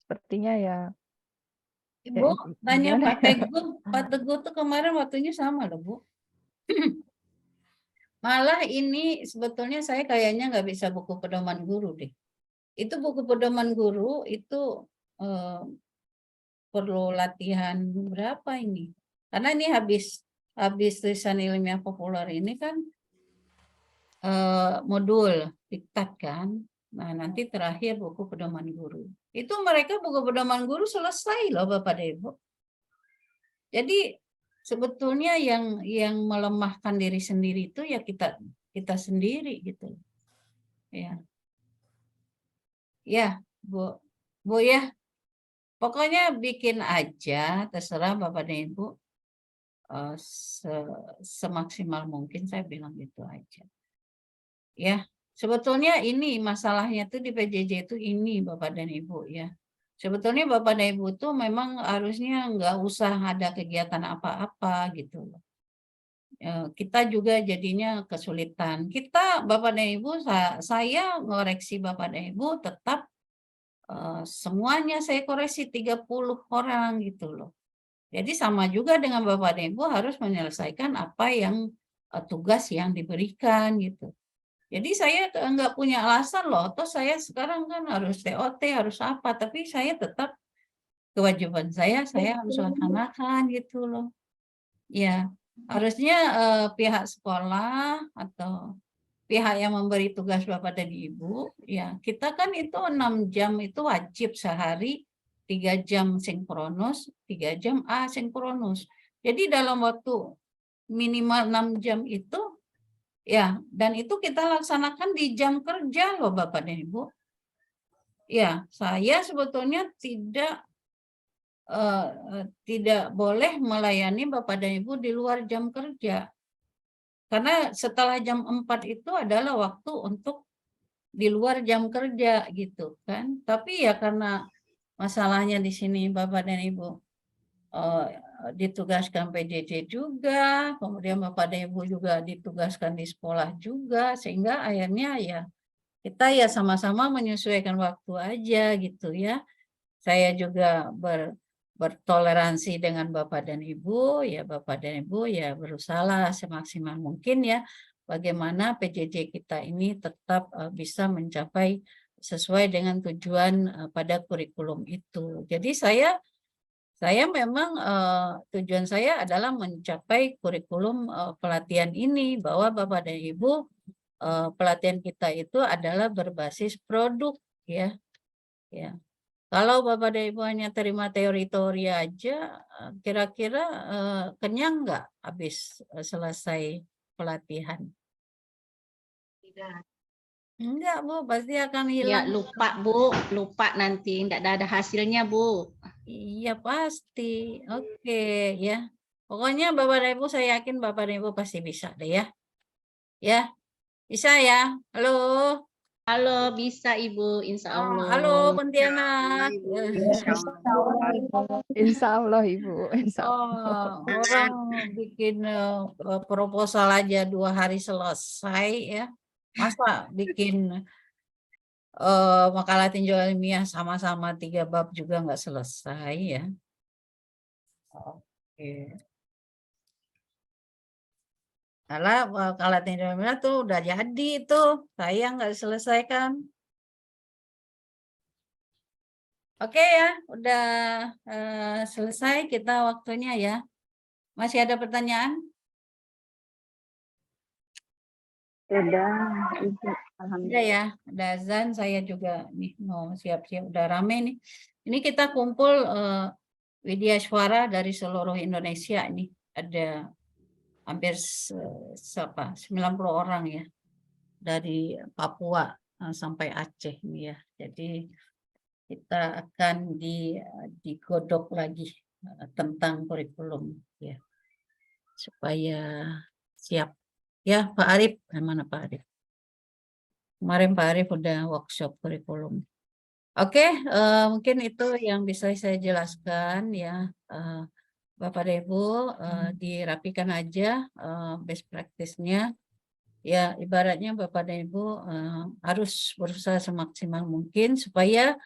sepertinya ya. Ibu tanya Pak Teguh. Pak Teguh tuh kemarin waktunya sama loh Bu. Malah ini sebetulnya saya kayaknya nggak bisa buku pedoman guru deh. Itu buku pedoman guru itu perlu latihan berapa ini? Karena ini habis tulisan ilmiah populer ini kan modul diktat kan. Nah nanti terakhir buku pedoman guru. Itu mereka buku pedoman guru selesai loh Bapak dan Ibu. Jadi sebetulnya yang melemahkan diri sendiri itu ya kita sendiri gitu. Ya. Ya, Bu ya. Pokoknya bikin aja terserah Bapak dan Ibu semaksimal mungkin saya bilang gitu aja. Ya, sebetulnya ini masalahnya tuh di PJJ itu ini Bapak dan Ibu ya. Sebetulnya Bapak dan Ibu tuh memang harusnya nggak usah ada kegiatan apa-apa gitu loh. Kita juga jadinya kesulitan. Kita Bapak dan Ibu, saya ngoreksi Bapak dan Ibu tetap semuanya saya koreksi 30 orang gitu loh. Jadi sama juga dengan Bapak dan Ibu harus menyelesaikan apa yang tugas yang diberikan gitu. Jadi saya nggak punya alasan loh, toh saya sekarang kan harus TOT, harus apa, tapi saya tetap kewajiban saya harus laksanakan gitu loh. Ya, harusnya pihak sekolah atau pihak yang memberi tugas Bapak dan Ibu, ya kita kan itu 6 jam itu wajib sehari, 3 jam sinkronus, 3 jam asinkronus. Jadi dalam waktu minimal 6 jam itu, ya, dan itu kita laksanakan di jam kerja loh Bapak dan Ibu. Ya, saya sebetulnya tidak boleh melayani Bapak dan Ibu di luar jam kerja. Karena setelah jam 4 itu adalah waktu untuk di luar jam kerja gitu kan. Tapi ya karena masalahnya di sini Bapak dan Ibu ditugaskan PJJ juga, kemudian Bapak dan Ibu juga ditugaskan di sekolah juga, sehingga akhirnya ya kita ya sama-sama menyesuaikan waktu aja gitu ya. Saya juga bertoleransi dengan Bapak dan Ibu, ya Bapak dan Ibu ya berusaha semaksimal mungkin ya bagaimana PJJ kita ini tetap bisa mencapai sesuai dengan tujuan pada kurikulum itu. Jadi saya memang tujuan saya adalah mencapai kurikulum pelatihan ini, bahwa Bapak dan Ibu pelatihan kita itu adalah berbasis produk, ya. Kalau Bapak dan Ibu hanya terima teori-teori aja, kira-kira kenyang nggak habis selesai pelatihan? Tidak. Enggak, Bu, pasti akan Ya, hilang. lupa, Bu. Lupa nanti. Tidak ada hasilnya, Bu. Iya, pasti. Oke, ya. Pokoknya Bapak dan Ibu, saya yakin Bapak dan Ibu pasti bisa deh, ya. Ya, bisa ya. Halo. Halo, bisa Ibu, insya Allah. Halo, Pontianak. Insya Allah Ibu. Insya Allah. Orang bikin proposal aja 2 hari selesai, ya. Masa bikin makalah tinjau ilmiah sama-sama 3 bab juga nggak selesai, ya. Oke. Karena makalah tinjau ilmiah tuh udah jadi tuh, sayang nggak diselesaikan. Oke ya, udah selesai kita waktunya ya. Masih ada pertanyaan? Sudah, Ibu. Udah Alhamdulillah. ya, udah azan, saya juga nih mau siap-siap, udah rame nih. Ini kita kumpul Widya Suara dari seluruh Indonesia, ini ada hampir 90 orang ya, dari Papua sampai Aceh nih ya. Jadi kita akan digodok lagi tentang kurikulum ya, supaya siap. Ya, Pak Arif, mana Pak Arif? Kemarin Pak Arif udah workshop kurikulum. Oke, mungkin itu yang bisa saya jelaskan ya, Bapak dan Ibu, dirapikan aja best practice-nya. Ya, ibaratnya Bapak dan Ibu harus berusaha semaksimal mungkin supaya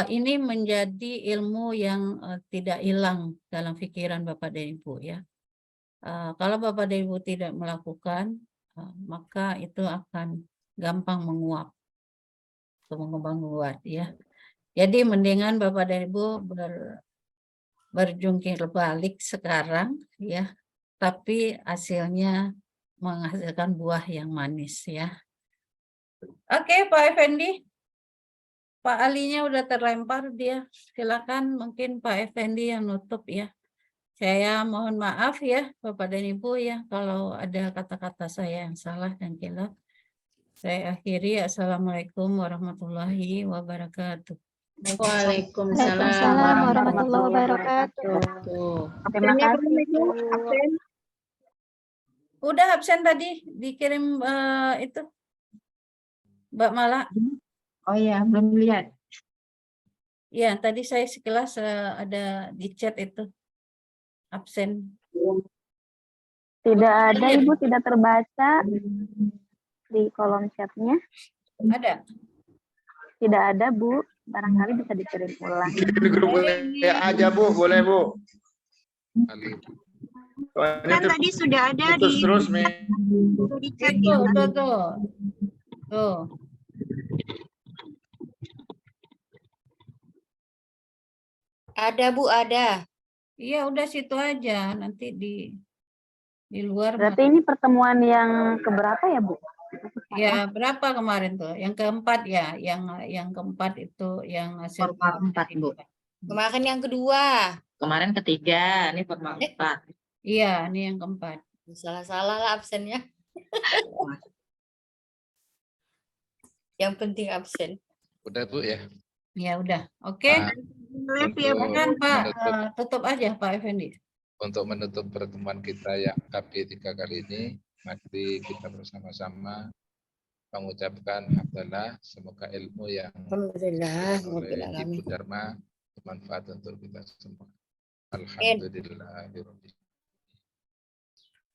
ini menjadi ilmu yang tidak hilang dalam pikiran Bapak dan Ibu ya. Kalau Bapak dan Ibu tidak melakukan, maka itu akan gampang menguap atau mengembang kuat ya. Jadi mendingan Bapak dan Ibu berjungkir balik sekarang ya, tapi hasilnya menghasilkan buah yang manis ya. Oke, Pak Effendi. Pak Alinya udah terlempar dia. Silakan mungkin Pak Effendi yang nutup ya. Saya mohon maaf ya Bapak dan Ibu ya kalau ada kata-kata saya yang salah dan kilaf. Saya akhiri. Assalamualaikum warahmatullahi wabarakatuh. Waalaikumsalam warahmatullahi wabarakatuh. Terima kasih, Bu. Udah absen tadi dikirim itu Mbak Mala. Oh iya, belum lihat. Ya, tadi saya sekilas ada di chat itu. Absen. Tidak ada, Ibu, tidak terbaca di kolom chatnya. Ada? Tidak ada, Bu. Barangkali bisa dikirim ulang. Di grup ya aja Bu, boleh Bu. Kan tadi sudah ada terus Mi. di chat Tuh, ya. Tuh. Ada Bu, ada. Iya, udah situ aja. Nanti di luar. Berarti ini pertemuan yang keberapa ya, Bu? Ya, berapa kemarin tuh? Yang keempat ya, yang keempat itu yang hasil Formal 4, Bu. Kemarin yang kedua. Kemarin ketiga, ini formal 4. Iya, ini yang keempat. Salah-salah lah absennya. Yang penting absen. Udah Bu ya. Ya udah, oke. Silakan Pak, tutup aja Pak Effendi. Untuk menutup pertemuan kita yang KB 3 kali ini, mari kita bersama-sama mengucapkan alhamdulillah, semoga ilmu yang Alhamdulillah, oleh Ibu Dharma bermanfaat untuk kita semua. Alhamdulillah.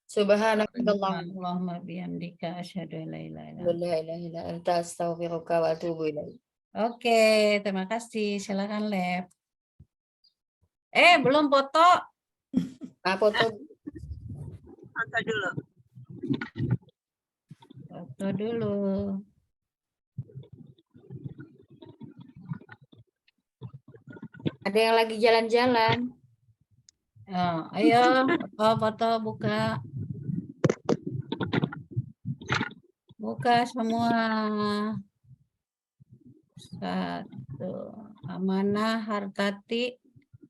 Subhanallahumma bihamdika asyhadu an la ilaha illa anta astaghfiruka wa atubu ilaik. Oke, terima kasih. Silakan Lab. Belum foto. Foto. Foto dulu. Foto dulu. Ada yang lagi jalan-jalan. Ayo, foto buka. Buka semua. Satu. Amanah Hartati,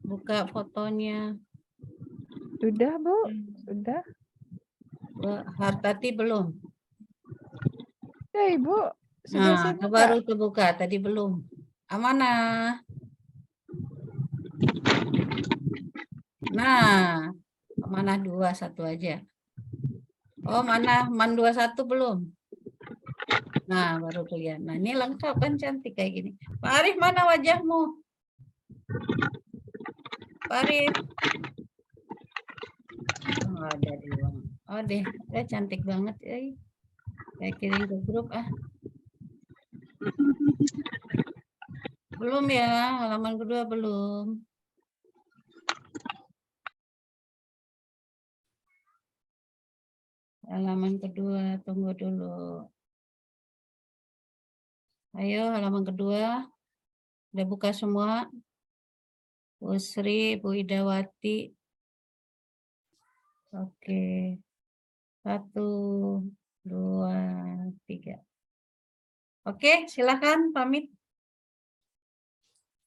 buka fotonya. Sudah, Bu? Sudah? Hartati belum? Ya, Ibu. Sudah Nah, saya itu buka. baru terbuka, tadi belum. Amanah. Nah, Amanah 2, satu aja. Oh, mana Man 21 belum? Nah, baru kelihatan. Nah, ini lengkap kan, cantik kayak gini. Pak Arif, mana wajahmu? Pak Arif. Oh, ada di ruang. Oh deh, cantik banget. Saya kirim ke grup Belum ya, halaman kedua belum. Halaman kedua, tunggu dulu. Ayo, halaman kedua. Udah buka semua? Bu Sri, Bu Idawati. Oke. 1, 2, 3. Oke, silakan pamit.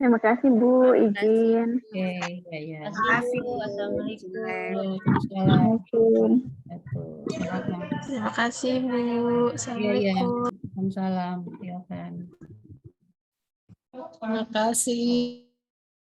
Terima kasih Bu, izin. Oke, ya. Terima kasih Bu. Assalamualaikum. Waalaikumsalam. Silakan. Terima kasih Bu. Iya, Assalamualaikum. Waalaikumsalam. Silakan. Terima kasih.